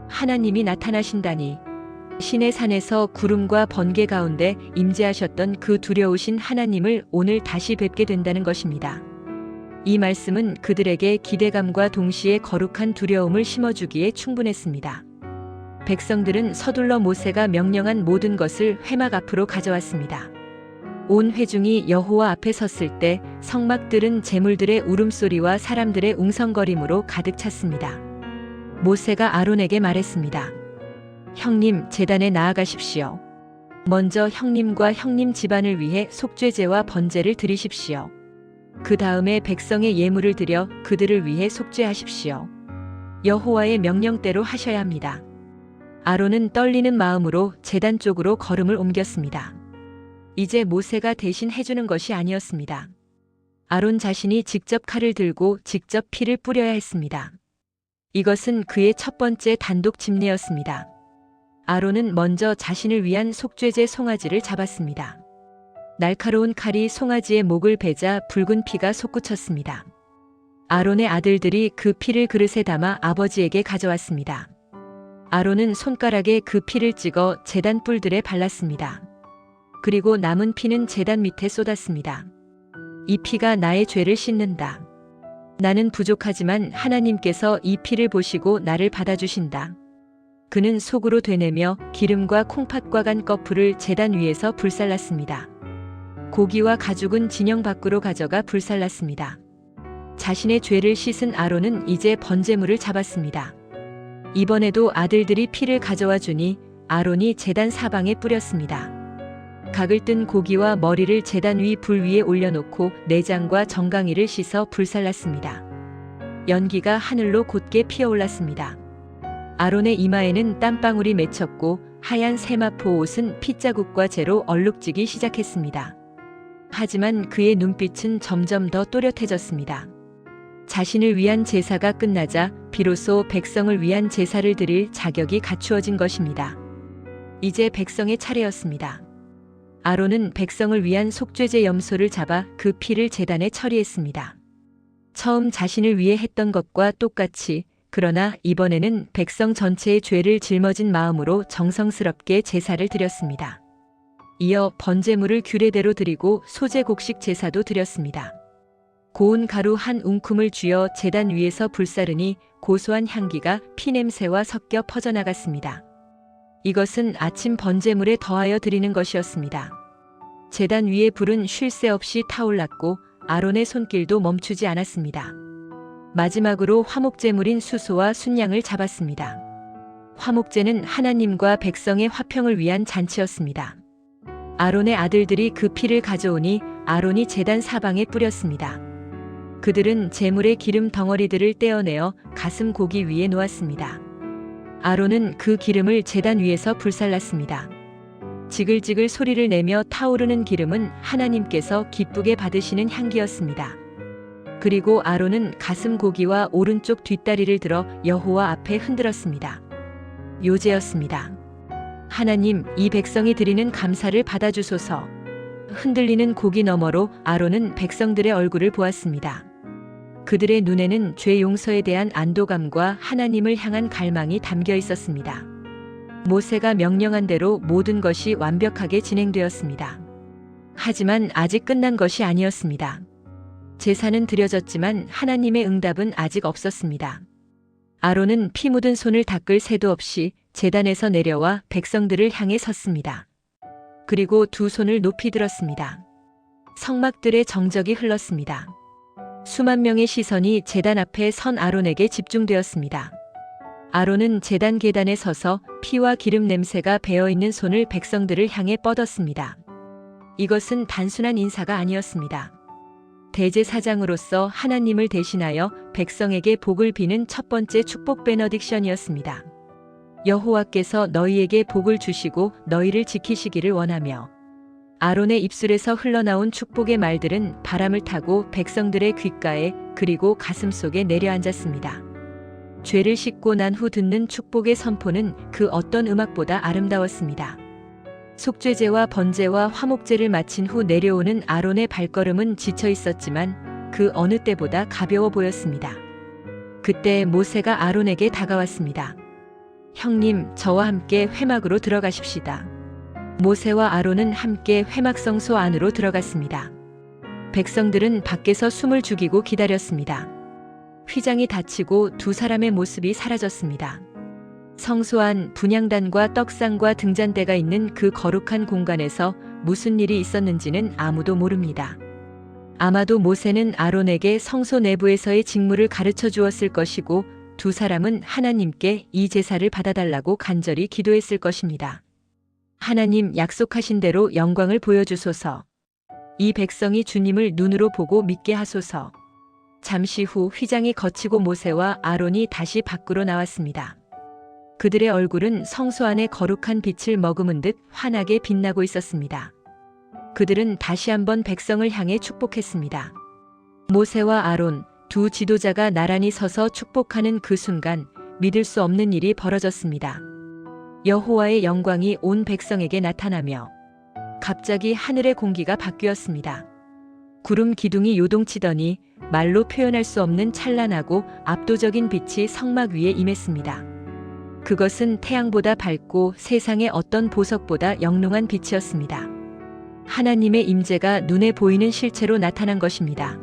하나님이 나타나신다니. 신의 산에서 구름과 번개 가운데 임재하셨던 그 두려우신 하나님을 오늘 다시 뵙게 된다는 것입니다. 이 말씀은 그들에게 기대감과 동시에 거룩한 두려움을 심어주기에 충분했습니다. 백성들은 서둘러 모세가 명령한 모든 것을 회막 앞으로 가져왔습니다. 온 회중이 여호와 앞에 섰을 때 성막들은 제물들의 울음소리와 사람들의 웅성거림으로 가득 찼습니다. 모세가 아론에게 말했습니다. 형님, 제단에 나아가십시오. 먼저 형님과 형님 집안을 위해 속죄제와 번제를 드리십시오. 그 다음에 백성의 예물을 드려 그들을 위해 속죄하십시오. 여호와의 명령대로 하셔야 합니다. 아론은 떨리는 마음으로 제단 쪽으로 걸음을 옮겼습니다. 이제 모세가 대신 해주는 것이 아니었습니다. 아론 자신이 직접 칼을 들고 직접 피를 뿌려야 했습니다. 이것은 그의 첫 번째 단독 집례였습니다. 아론은 먼저 자신을 위한 속죄제 송아지를 잡았습니다. 날카로운 칼이 송아지의 목을 베자 붉은 피가 솟구쳤습니다. 아론의 아들들이 그 피를 그릇에 담아 아버지에게 가져왔습니다. 아론은 손가락에 그 피를 찍어 제단 뿔들에 발랐습니다. 그리고 남은 피는 제단 밑에 쏟았습니다. 이 피가 나의 죄를 씻는다. 나는 부족하지만 하나님께서 이 피를 보시고 나를 받아주신다. 그는 속으로 되뇌며 기름과 콩팥과 간 거풀을 제단 위에서 불살랐습니다. 고기와 가죽은 진영 밖으로 가져가 불살랐습니다. 자신의 죄를 씻은 아론은 이제 번제물을 잡았습니다. 이번에도 아들들이 피를 가져와 주니 아론이 제단 사방에 뿌렸습니다. 각을 뜬 고기와 머리를 제단 위 불 위에 올려놓고 내장과 정강이를 씻어 불살랐습니다. 연기가 하늘로 곧게 피어올랐습니다. 아론의 이마에는 땀방울이 맺혔고 하얀 세마포 옷은 핏자국과 재로 얼룩지기 시작했습니다. 하지만 그의 눈빛은 점점 더 또렷해졌습니다. 자신을 위한 제사가 끝나자 비로소 백성을 위한 제사를 드릴 자격이 갖추어진 것입니다. 이제 백성의 차례였습니다. 아론은 백성을 위한 속죄제 염소를 잡아 그 피를 제단에 처리했습니다. 처음 자신을 위해 했던 것과 똑같이, 그러나 이번에는 백성 전체의 죄를 짊어진 마음으로 정성스럽게 제사를 드렸습니다. 이어 번제물을 규례대로 드리고 소제곡식 제사도 드렸습니다. 고운 가루 한 움큼을 쥐어 제단 위에서 불사르니 고소한 향기가 피냄새와 섞여 퍼져나갔습니다. 이것은 아침 번제물에 더하여 드리는 것이었습니다. 제단 위의 불은 쉴 새 없이 타올랐고 아론의 손길도 멈추지 않았습니다. 마지막으로 화목제물인 수소와 순양을 잡았습니다. 화목제는 하나님과 백성의 화평을 위한 잔치였습니다. 아론의 아들들이 그 피를 가져오니 아론이 제단 사방에 뿌렸습니다. 그들은 제물의 기름 덩어리들을 떼어내어 가슴 고기 위에 놓았습니다. 아론은 그 기름을 제단 위에서 불살랐습니다. 지글지글 소리를 내며 타오르는 기름은 하나님께서 기쁘게 받으시는 향기였습니다. 그리고 아론은 가슴 고기와 오른쪽 뒷다리를 들어 여호와 앞에 흔들었습니다. 요제였습니다. 하나님, 이 백성이 드리는 감사를 받아주소서. 흔들리는 고기 너머로 아론은 백성들의 얼굴을 보았습니다. 그들의 눈에는 죄 용서에 대한 안도감과 하나님을 향한 갈망이 담겨 있었습니다. 모세가 명령한 대로 모든 것이 완벽하게 진행되었습니다. 하지만 아직 끝난 것이 아니었습니다. 제사는 드려졌지만 하나님의 응답은 아직 없었습니다. 아론은 피 묻은 손을 닦을 새도 없이 제단에서 내려와 백성들을 향해 섰습니다. 그리고 두 손을 높이 들었습니다. 성막들의 정적이 흘렀습니다. 수만 명의 시선이 제단 앞에 선 아론에게 집중되었습니다. 아론은 제단 계단에 서서 피와 기름 냄새가 배어있는 손을 백성들을 향해 뻗었습니다. 이것은 단순한 인사가 아니었습니다. 대제사장으로서 하나님을 대신하여 백성에게 복을 비는 첫 번째 축복 베너딕션이었습니다. 여호와께서 너희에게 복을 주시고 너희를 지키시기를 원하며. 아론의 입술에서 흘러나온 축복의 말들은 바람을 타고 백성들의 귓가에 그리고 가슴 속에 내려앉았습니다. 죄를 씻고 난 후 듣는 축복의 선포는 그 어떤 음악보다 아름다웠습니다. 속죄제와 번제와 화목제를 마친 후 내려오는 아론의 발걸음은 지쳐 있었지만 그 어느 때보다 가벼워 보였습니다. 그때 모세가 아론에게 다가왔습니다. 형님, 저와 함께 회막으로 들어가십시다. 모세와 아론은 함께 회막성소 안으로 들어갔습니다. 백성들은 밖에서 숨을 죽이고 기다렸습니다. 휘장이 닫히고 두 사람의 모습이 사라졌습니다. 성소 안 분향단과 떡상과 등잔대가 있는 그 거룩한 공간에서 무슨 일이 있었는지는 아무도 모릅니다. 아마도 모세는 아론에게 성소 내부에서의 직무를 가르쳐 주었을 것이고 두 사람은 하나님께 이 제사를 받아달라고 간절히 기도했을 것입니다. 하나님, 약속하신 대로 영광을 보여주소서. 이 백성이 주님을 눈으로 보고 믿게 하소서. 잠시 후 휘장이 걷히고 모세와 아론이 다시 밖으로 나왔습니다. 그들의 얼굴은 성소 안의 거룩한 빛을 머금은 듯 환하게 빛나고 있었습니다. 그들은 다시 한번 백성을 향해 축복했습니다. 모세와 아론, 두 지도자가 나란히 서서 축복하는 그 순간 믿을 수 없는 일이 벌어졌습니다. 여호와의 영광이 온 백성에게 나타나며 갑자기 하늘의 공기가 바뀌었습니다. 구름 기둥이 요동치더니 말로 표현할 수 없는 찬란하고 압도적인 빛이 성막 위에 임했습니다. 그것은 태양보다 밝고 세상의 어떤 보석보다 영롱한 빛이었습니다. 하나님의 임재가 눈에 보이는 실체로 나타난 것입니다.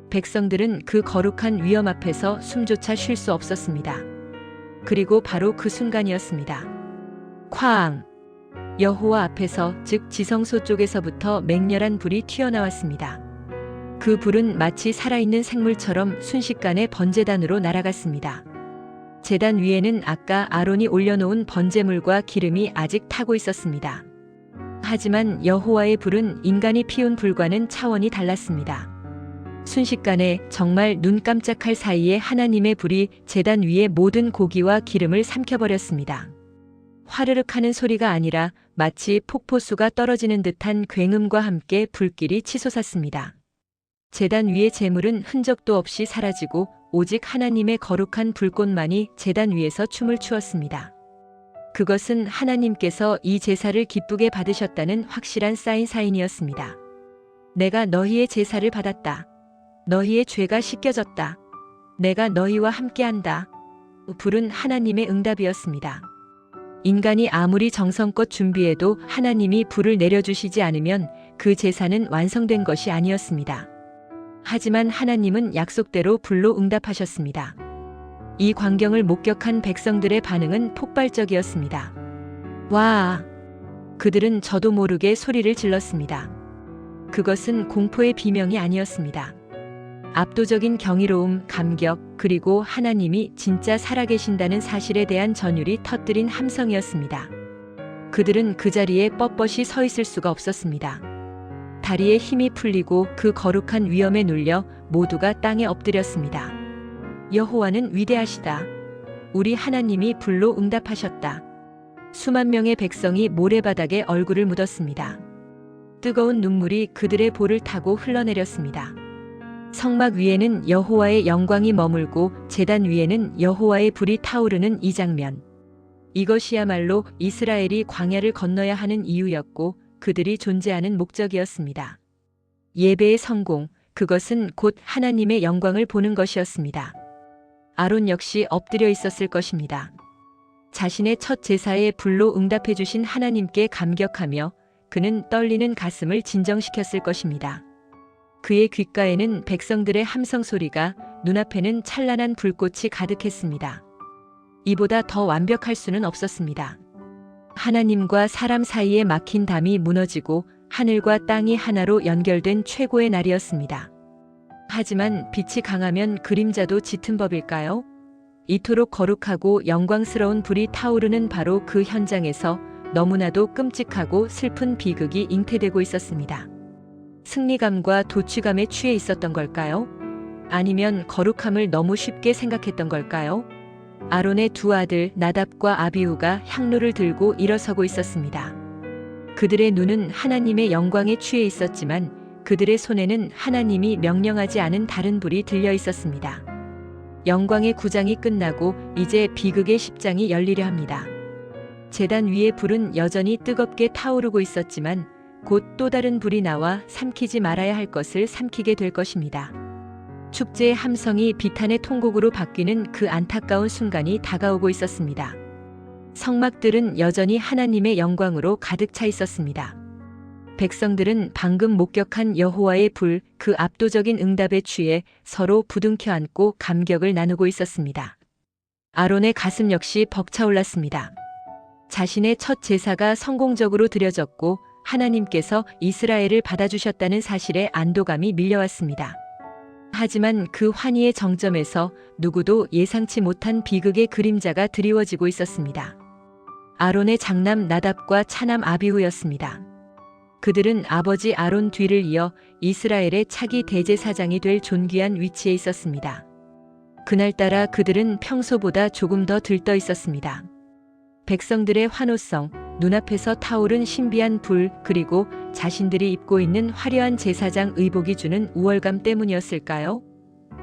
백성들은 그 거룩한 위엄 앞에서 숨조차 쉴 수 없었습니다. 그리고 바로 그 순간이었습니다. 쾅! 여호와 앞에서, 즉 지성소 쪽에서부터 맹렬한 불이 튀어나왔습니다. 그 불은 마치 살아있는 생물처럼 순식간에 번제단으로 날아갔습니다. 제단 위에는 아까 아론이 올려놓은 번제물과 기름이 아직 타고 있었습니다. 하지만 여호와의 불은 인간이 피운 불과는 차원이 달랐습니다. 순식간에 정말 눈 깜짝할 사이에 하나님의 불이 제단 위의 모든 고기와 기름을 삼켜버렸습니다. 화르륵 하는 소리가 아니라 마치 폭포수가 떨어지는 듯한 굉음과 함께 불길이 치솟았습니다. 제단 위의 제물은 흔적도 없이 사라지고 오직 하나님의 거룩한 불꽃만이 제단 위에서 춤을 추었습니다. 그것은 하나님께서 이 제사를 기쁘게 받으셨다는 확실한 사인이었습니다. 내가 너희의 제사를 받았다. 너희의 죄가 씻겨졌다. 내가 너희와 함께한다. 불은 하나님의 응답이었습니다. 인간이 아무리 정성껏 준비해도 하나님이 불을 내려주시지 않으면 그 제사는 완성된 것이 아니었습니다. 하지만 하나님은 약속대로 불로 응답하셨습니다. 이 광경을 목격한 백성들의 반응은 폭발적이었습니다. 와! 그들은 저도 모르게 소리를 질렀습니다. 그것은 공포의 비명이 아니었습니다. 압도적인 경이로움, 감격, 그리고 하나님이 진짜 살아계신다는 사실에 대한 전율이 터뜨린 함성이었습니다. 그들은 그 자리에 뻣뻣이 서 있을 수가 없었습니다. 다리에 힘이 풀리고 그 거룩한 위엄에 눌려 모두가 땅에 엎드렸습니다. 여호와는 위대하시다. 우리 하나님이 불로 응답하셨다. 수만 명의 백성이 모래바닥에 얼굴을 묻었습니다. 뜨거운 눈물이 그들의 볼을 타고 흘러내렸습니다. 성막 위에는 여호와의 영광이 머물고 제단 위에는 여호와의 불이 타오르는 이 장면. 이것이야말로 이스라엘이 광야를 건너야 하는 이유였고 그들이 존재하는 목적이었습니다. 예배의 성공, 그것은 곧 하나님의 영광을 보는 것이었습니다. 아론 역시 엎드려 있었을 것입니다. 자신의 첫 제사에 불로 응답해 주신 하나님께 감격하며 그는 떨리는 가슴을 진정시켰을 것입니다. 그의 귓가에는 백성들의 함성 소리가, 눈앞에는 찬란한 불꽃이 가득했습니다. 이보다 더 완벽할 수는 없었습니다. 하나님과 사람 사이에 막힌 담이 무너지고 하늘과 땅이 하나로 연결된 최고의 날이었습니다. 하지만 빛이 강하면 그림자도 짙은 법일까요? 이토록 거룩하고 영광스러운 불이 타오르는 바로 그 현장에서 너무나도 끔찍하고 슬픈 비극이 잉태되고 있었습니다. 승리감과 도취감에 취해 있었던 걸까요? 아니면 거룩함을 너무 쉽게 생각했던 걸까요? 아론의 두 아들 나답과 아비후가 향로를 들고 일어서고 있었습니다. 그들의 눈은 하나님의 영광에 취해 있었지만 그들의 손에는 하나님이 명령하지 않은 다른 불이 들려 있었습니다. 영광의 9장이 끝나고 이제 비극의 10장이 열리려 합니다. 제단 위의 불은 여전히 뜨겁게 타오르고 있었지만 곧 또 다른 불이 나와 삼키지 말아야 할 것을 삼키게 될 것입니다. 축제의 함성이 비탄의 통곡으로 바뀌는 그 안타까운 순간이 다가오고 있었습니다. 성막들은 여전히 하나님의 영광으로 가득 차 있었습니다. 백성들은 방금 목격한 여호와의 불, 그 압도적인 응답에 취해 서로 부둥켜 안고 감격을 나누고 있었습니다. 아론의 가슴 역시 벅차올랐습니다. 자신의 첫 제사가 성공적으로 드려졌고 하나님께서 이스라엘을 받아주셨다는 사실에 안도감이 밀려왔습니다. 하지만 그 환희의 정점에서 누구도 예상치 못한 비극의 그림자가 드리워지고 있었습니다. 아론의 장남 나답과 차남 아비후였습니다. 그들은 아버지 아론 뒤를 이어 이스라엘의 차기 대제사장이 될 존귀한 위치에 있었습니다. 그날따라 그들은 평소보다 조금 더 들떠 있었습니다. 백성들의 환호성, 눈앞에서 타오른 신비한 불, 그리고 자신들이 입고 있는 화려한 제사장 의복이 주는 우월감 때문이었을까요?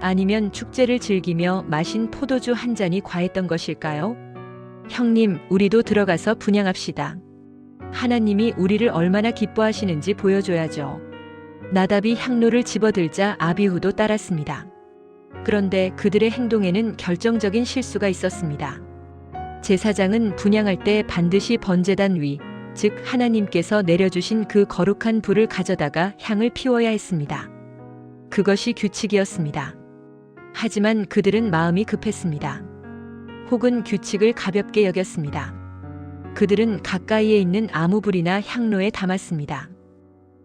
아니면 축제를 즐기며 마신 포도주 한 잔이 과했던 것일까요? 형님, 우리도 들어가서 분향합시다. 하나님이 우리를 얼마나 기뻐하시는지 보여줘야죠. 나답이 향로를 집어들자 아비후도 따랐습니다. 그런데 그들의 행동에는 결정적인 실수가 있었습니다. 제사장은 분향할 때 반드시 번제단 위, 즉 하나님께서 내려주신 그 거룩한 불을 가져다가 향을 피워야 했습니다. 그것이 규칙이었습니다. 하지만 그들은 마음이 급했습니다. 혹은 규칙을 가볍게 여겼습니다. 그들은 가까이에 있는 아무 불이나 향로에 담았습니다.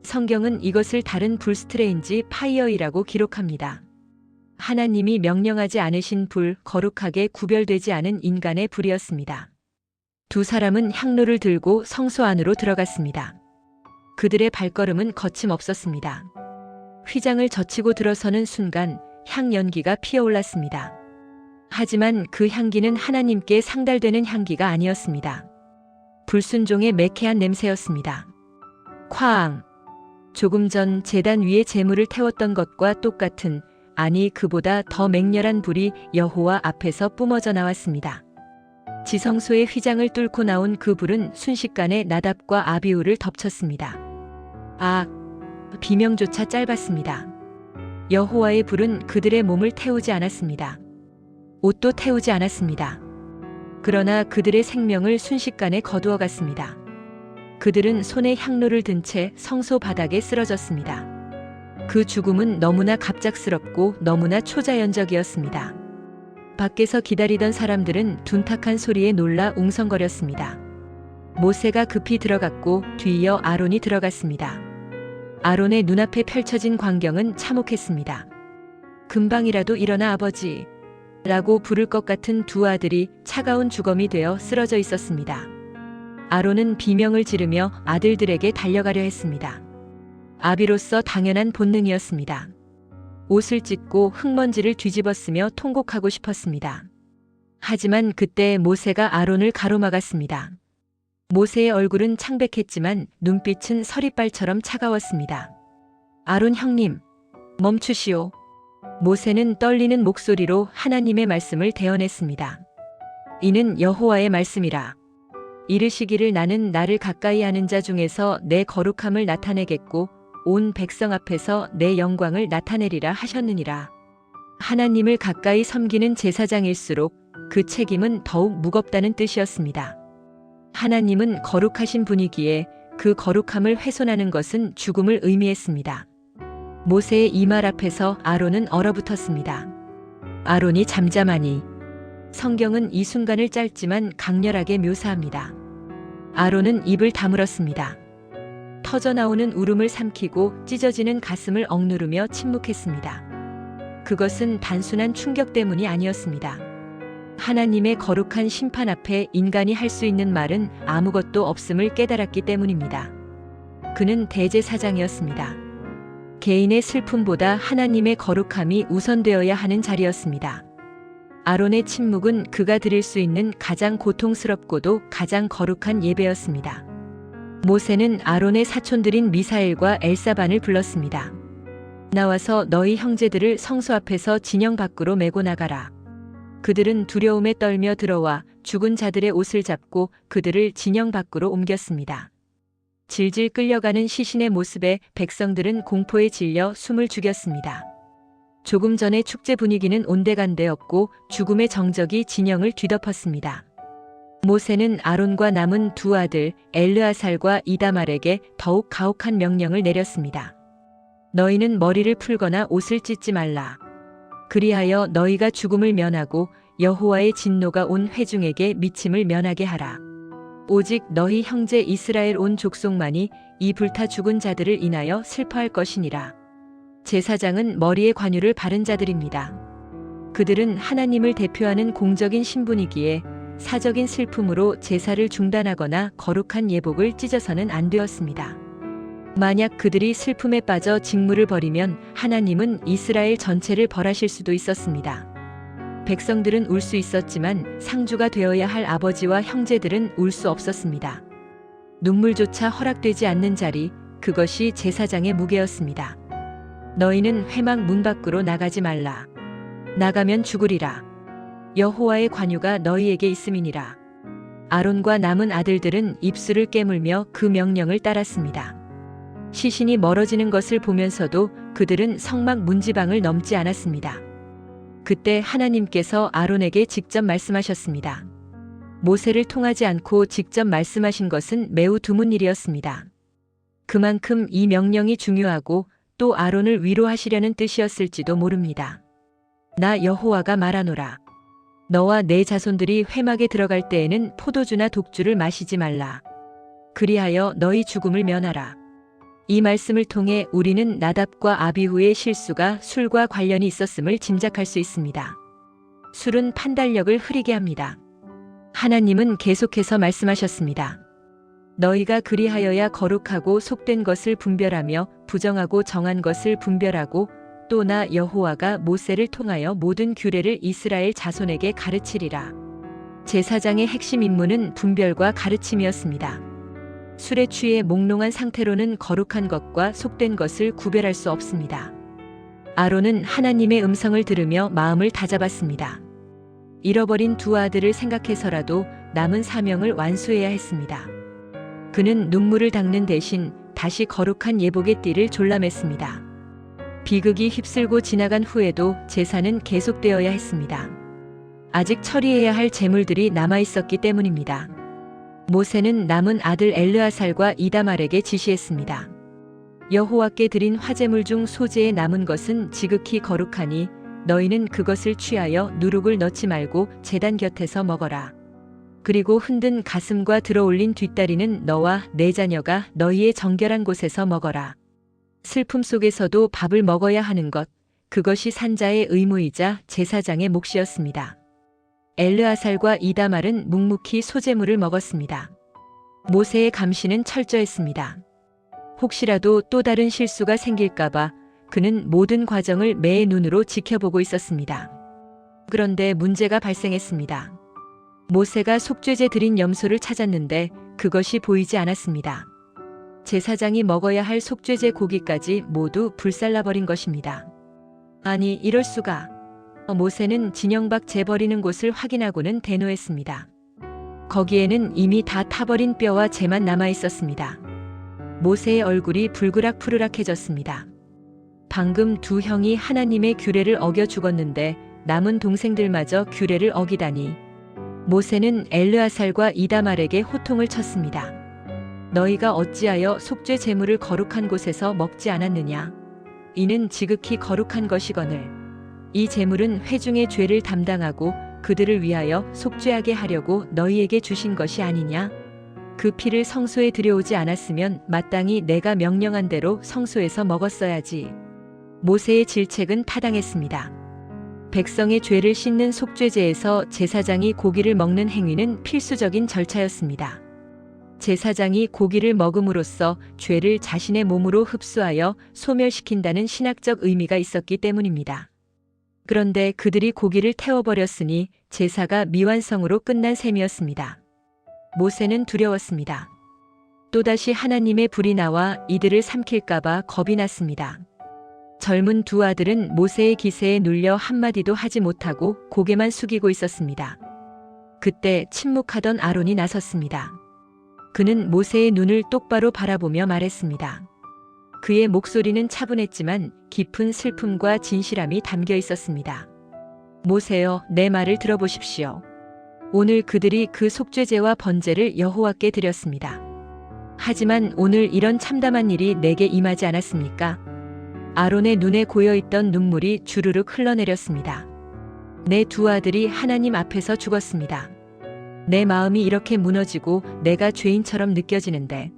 성경은 이것을 다른 불스트레인지 파이어이라고 기록합니다. 하나님이 명령하지 않으신 불, 거룩하게 구별되지 않은 인간의 불이었습니다. 두 사람은 향로를 들고 성소 안으로 들어갔습니다. 그들의 발걸음은 거침없었습니다. 휘장을 젖히고 들어서는 순간 향 연기가 피어올랐습니다. 하지만 그 향기는 하나님께 상달되는 향기가 아니었습니다. 불순종의 매캐한 냄새였습니다. 쾅! 조금 전 제단 위에 제물을 태웠던 것과 똑같은, 아니 그보다 더 맹렬한 불이 여호와 앞에서 뿜어져 나왔습니다. 지성소의 휘장을 뚫고 나온 그 불은 순식간에 나답과 아비후를 덮쳤습니다. 아, 비명조차 짧았습니다. 여호와의 불은 그들의 몸을 태우지 않았습니다. 옷도 태우지 않았습니다. 그러나 그들의 생명을 순식간에 거두어 갔습니다. 그들은 손에 향로를 든 채 성소 바닥에 쓰러졌습니다. 그 죽음은 너무나 갑작스럽고 너무나 초자연적이었습니다. 밖에서 기다리던 사람들은 둔탁한 소리에 놀라 웅성거렸습니다. 모세가 급히 들어갔고 뒤이어 아론이 들어갔습니다. 아론의 눈앞에 펼쳐진 광경은 참혹했습니다. 금방이라도 일어나 아버지 라고 부를 것 같은 두 아들이 차가운 주검이 되어 쓰러져 있었습니다. 아론은 비명을 지르며 아들들에게 달려가려 했습니다. 아비로서 당연한 본능이었습니다. 옷을 찢고 흙먼지를 뒤집어쓰며 통곡하고 싶었습니다. 하지만 그때 모세가 아론을 가로막았습니다. 모세의 얼굴은 창백했지만 눈빛은 서리빨처럼 차가웠습니다. 아론 형님, 멈추시오. 모세는 떨리는 목소리로 하나님의 말씀을 대언했습니다. 이는 여호와의 말씀이라. 이르시기를 나는 나를 가까이 하는 자 중에서 내 거룩함을 나타내겠고 온 백성 앞에서 내 영광을 나타내리라 하셨느니라. 하나님을 가까이 섬기는 제사장일수록 그 책임은 더욱 무겁다는 뜻이었습니다. 하나님은 거룩하신 분이기에 그 거룩함을 훼손하는 것은 죽음을 의미했습니다. 모세의 이 말 앞에서 아론은 얼어붙었습니다. 아론이 잠잠하니. 성경은 이 순간을 짧지만 강렬하게 묘사합니다. 아론은 입을 다물었습니다. 터져나오는 울음을 삼키고 찢어지는 가슴을 억누르며 침묵했습니다. 그것은 단순한 충격 때문이 아니었습니다. 하나님의 거룩한 심판 앞에 인간이 할 수 있는 말은 아무것도 없음을 깨달았기 때문입니다. 그는 대제사장이었습니다. 개인의 슬픔보다 하나님의 거룩함이 우선되어야 하는 자리였습니다. 아론의 침묵은 그가 드릴 수 있는 가장 고통스럽고도 가장 거룩한 예배였습니다. 모세는 아론의 사촌들인 미사엘과 엘사반을 불렀습니다. 나와서 너희 형제들을 성소 앞에서 진영 밖으로 메고 나가라. 그들은 두려움에 떨며 들어와 죽은 자들의 옷을 잡고 그들을 진영 밖으로 옮겼습니다. 질질 끌려가는 시신의 모습에 백성들은 공포에 질려 숨을 죽였습니다. 조금 전의 축제 분위기는 온데간데없고 죽음의 정적이 진영을 뒤덮었습니다. 모세는 아론과 남은 두 아들 엘르아살과 이다말에게 더욱 가혹한 명령을 내렸습니다. 너희는 머리를 풀거나 옷을 찢지 말라. 그리하여 너희가 죽음을 면하고 여호와의 진노가 온 회중에게 미침을 면하게 하라. 오직 너희 형제 이스라엘 온 족속만이 이 불타 죽은 자들을 인하여 슬퍼할 것이니라. 제사장은 머리에 관유를 바른 자들입니다. 그들은 하나님을 대표하는 공적인 신분이기에 사적인 슬픔으로 제사를 중단하거나 거룩한 예복을 찢어서는 안 되었습니다. 만약 그들이 슬픔에 빠져 직무를 벌이면 하나님은 이스라엘 전체를 벌하실 수도 있었습니다. 백성들은 울 수 있었지만 상주가 되어야 할 아버지와 형제들은 울 수 없었습니다. 눈물조차 허락되지 않는 자리, 그것이 제사장의 무게였습니다. 너희는 회막 문 밖으로 나가지 말라. 나가면 죽으리라. 여호와의 관유가 너희에게 있음이니라. 아론과 남은 아들들은 입술을 깨물며 그 명령을 따랐습니다. 시신이 멀어지는 것을 보면서도 그들은 성막 문지방을 넘지 않았습니다. 그때 하나님께서 아론에게 직접 말씀하셨습니다. 모세를 통하지 않고 직접 말씀하신 것은 매우 드문 일이었습니다. 그만큼 이 명령이 중요하고 또 아론을 위로하시려는 뜻이었을지도 모릅니다. 나 여호와가 말하노라. 너와 내 자손들이 회막에 들어갈 때에는 포도주나 독주를 마시지 말라. 그리하여 너희 죽음을 면하라. 이 말씀을 통해 우리는 나답과 아비후의 실수가 술과 관련이 있었음을 짐작할 수 있습니다. 술은 판단력을 흐리게 합니다. 하나님은 계속해서 말씀하셨습니다. 너희가 그리하여야 거룩하고 속된 것을 분별하며 부정하고 정한 것을 분별하고 또 나 여호와가 모세를 통하여 모든 규례를 이스라엘 자손에게 가르치리라. 제사장의 핵심 임무는 분별과 가르침이었습니다. 술에 취해 몽롱한 상태로는 거룩한 것과 속된 것을 구별할 수 없습니다. 아론은 하나님의 음성을 들으며 마음을 다잡았습니다. 잃어버린 두 아들을 생각해서라도 남은 사명을 완수해야 했습니다. 그는 눈물을 닦는 대신 다시 거룩한 예복의 띠를 졸라맸습니다. 비극이 휩쓸고 지나간 후에도 제사는 계속되어야 했습니다. 아직 처리해야 할 제물들이 남아있었기 때문입니다. 모세는 남은 아들 엘르아살과 이다말에게 지시했습니다. 여호와께 드린 화제물 중 소재에 남은 것은 지극히 거룩하니 너희는 그것을 취하여 누룩을 넣지 말고 제단 곁에서 먹어라. 그리고 흔든 가슴과 들어올린 뒷다리는 너와 내 자녀가 너희의 정결한 곳에서 먹어라. 슬픔 속에서도 밥을 먹어야 하는 것, 그것이 산자의 의무이자 제사장의 몫이었습니다. 엘르아살과 이다말은 묵묵히 소제물을 먹었습니다. 모세의 감시는 철저했습니다. 혹시라도 또 다른 실수가 생길까봐 그는 모든 과정을 매의 눈으로 지켜보고 있었습니다. 그런데 문제가 발생했습니다. 모세가 속죄제 드린 염소를 찾았는데 그것이 보이지 않았습니다. 제사장이 먹어야 할 속죄제 고기까지 모두 불살라버린 것입니다. 아니, 이럴 수가. 모세는 진영 밖 재버리는 곳을 확인하고는 대노했습니다. 거기에는 이미 다 타버린 뼈와 재만 남아 있었습니다. 모세의 얼굴이 불그락푸르락해졌습니다. 방금 두 형이 하나님의 규례를 어겨 죽었는데 남은 동생들마저 규례를 어기다니. 모세는 엘르아살과 이다말에게 호통을 쳤습니다. 너희가 어찌하여 속죄 제물을 거룩한 곳에서 먹지 않았느냐? 이는 지극히 거룩한 것이거늘. 이 제물은 회중의 죄를 담당하고 그들을 위하여 속죄하게 하려고 너희에게 주신 것이 아니냐? 그 피를 성소에 들여오지 않았으면 마땅히 내가 명령한 대로 성소에서 먹었어야지. 모세의 질책은 타당했습니다. 백성의 죄를 씻는 속죄제에서 제사장이 고기를 먹는 행위는 필수적인 절차였습니다. 제사장이 고기를 먹음으로써 죄를 자신의 몸으로 흡수하여 소멸시킨다는 신학적 의미가 있었기 때문입니다. 그런데 그들이 고기를 태워버렸으니 제사가 미완성으로 끝난 셈이었습니다. 모세는 두려웠습니다. 또다시 하나님의 불이 나와 이들을 삼킬까봐 겁이 났습니다. 젊은 두 아들은 모세의 기세에 눌려 한마디도 하지 못하고 고개만 숙이고 있었습니다. 그때 침묵하던 아론이 나섰습니다. 그는 모세의 눈을 똑바로 바라보며 말했습니다. 그의 목소리는 차분했지만 깊은 슬픔과 진실함이 담겨 있었습니다. 모세여, 내 말을 들어보십시오. 오늘 그들이 그 속죄제와 번제를 여호와께 드렸습니다. 하지만 오늘 이런 참담한 일이 내게 임하지 않았습니까? 아론의 눈에 고여있던 눈물이 주르륵 흘러내렸습니다. 내 두 아들이 하나님 앞에서 죽었습니다. 내 마음이 이렇게 무너지고 내가 죄인처럼 느껴지는데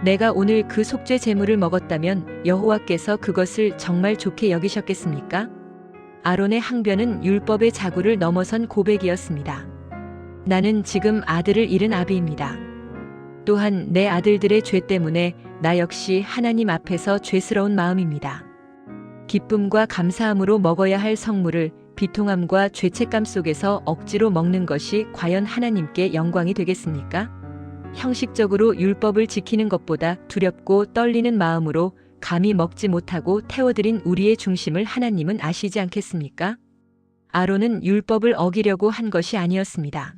내가 오늘 그 속죄 제물을 먹었다면 여호와께서 그것을 정말 좋게 여기셨겠습니까? 아론의 항변은 율법의 자구를 넘어선 고백이었습니다. 나는 지금 아들을 잃은 아비입니다. 또한 내 아들들의 죄 때문에 나 역시 하나님 앞에서 죄스러운 마음입니다. 기쁨과 감사함으로 먹어야 할 성물을 비통함과 죄책감 속에서 억지로 먹는 것이 과연 하나님께 영광이 되겠습니까? 형식적으로 율법을 지키는 것보다 두렵고 떨리는 마음으로 감히 먹지 못하고 태워드린 우리의 중심을 하나님은 아시지 않겠습니까? 아론은 율법을 어기려고 한 것이 아니었습니다.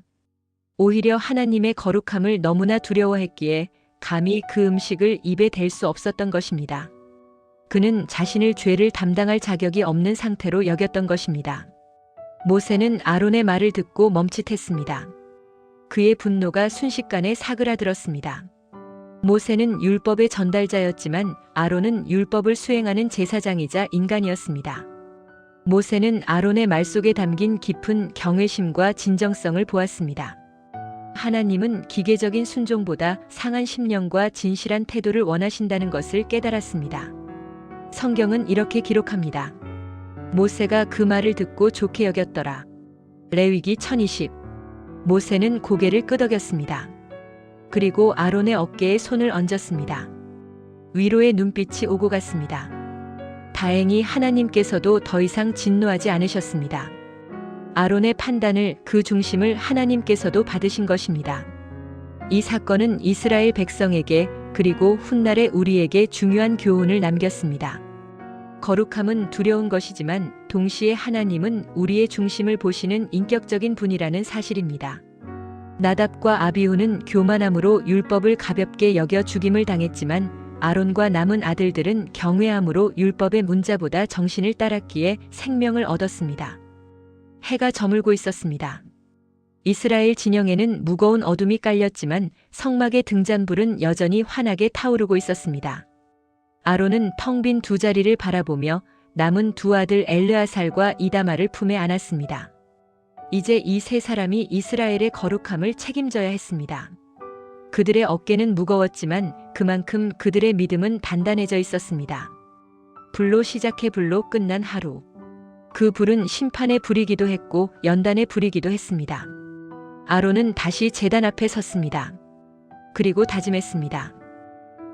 오히려 하나님의 거룩함을 너무나 두려워했기에 감히 그 음식을 입에 댈 수 없었던 것입니다. 그는 자신을 죄를 담당할 자격이 없는 상태로 여겼던 것입니다. 모세는 아론의 말을 듣고 멈칫했습니다. 그의 분노가 순식간에 사그라들었습니다. 모세는 율법의 전달자였지만 아론은 율법을 수행하는 제사장이자 인간이었습니다. 모세는 아론의 말 속에 담긴 깊은 경외심과 진정성을 보았습니다. 하나님은 기계적인 순종보다 상한 심령과 진실한 태도를 원하신다는 것을 깨달았습니다. 성경은 이렇게 기록합니다. 모세가 그 말을 듣고 좋게 여겼더라. 레위기 1020. 모세는 고개를 끄덕였습니다. 그리고 아론의 어깨에 손을 얹었습니다. 위로의 눈빛이 오고 갔습니다. 다행히 하나님께서도 더 이상 진노하지 않으셨습니다. 아론의 판단을, 그 중심을 하나님께서도 받으신 것입니다. 이 사건은 이스라엘 백성에게 그리고 훗날의 우리에게 중요한 교훈을 남겼습니다. 거룩함은 두려운 것이지만 동시에 하나님은 우리의 중심을 보시는 인격적인 분이라는 사실입니다. 나답과 아비후는 교만함으로 율법을 가볍게 여겨 죽임을 당했지만 아론과 남은 아들들은 경외함으로 율법의 문자보다 정신을 따랐기에 생명을 얻었습니다. 해가 저물고 있었습니다. 이스라엘 진영에는 무거운 어둠이 깔렸지만 성막의 등잔불은 여전히 환하게 타오르고 있었습니다. 아론은 텅 빈 두 자리를 바라보며 남은 두 아들 엘르아살과 이다말을 품에 안았습니다. 이제 이 세 사람이 이스라엘의 거룩함을 책임져야 했습니다. 그들의 어깨는 무거웠지만 그만큼 그들의 믿음은 단단해져 있었습니다. 불로 시작해 불로 끝난 하루. 그 불은 심판의 불이기도 했고 연단의 불이기도 했습니다. 아론은 다시 제단 앞에 섰습니다. 그리고 다짐했습니다.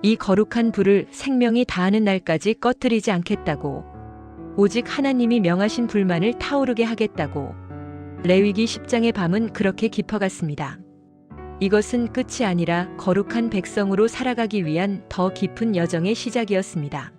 이 거룩한 불을 생명이 다하는 날까지 꺼뜨리지 않겠다고. 오직 하나님이 명하신 불만을 타오르게 하겠다고. 레위기 10장의 밤은 그렇게 깊어갔습니다. 이것은 끝이 아니라 거룩한 백성으로 살아가기 위한 더 깊은 여정의 시작이었습니다.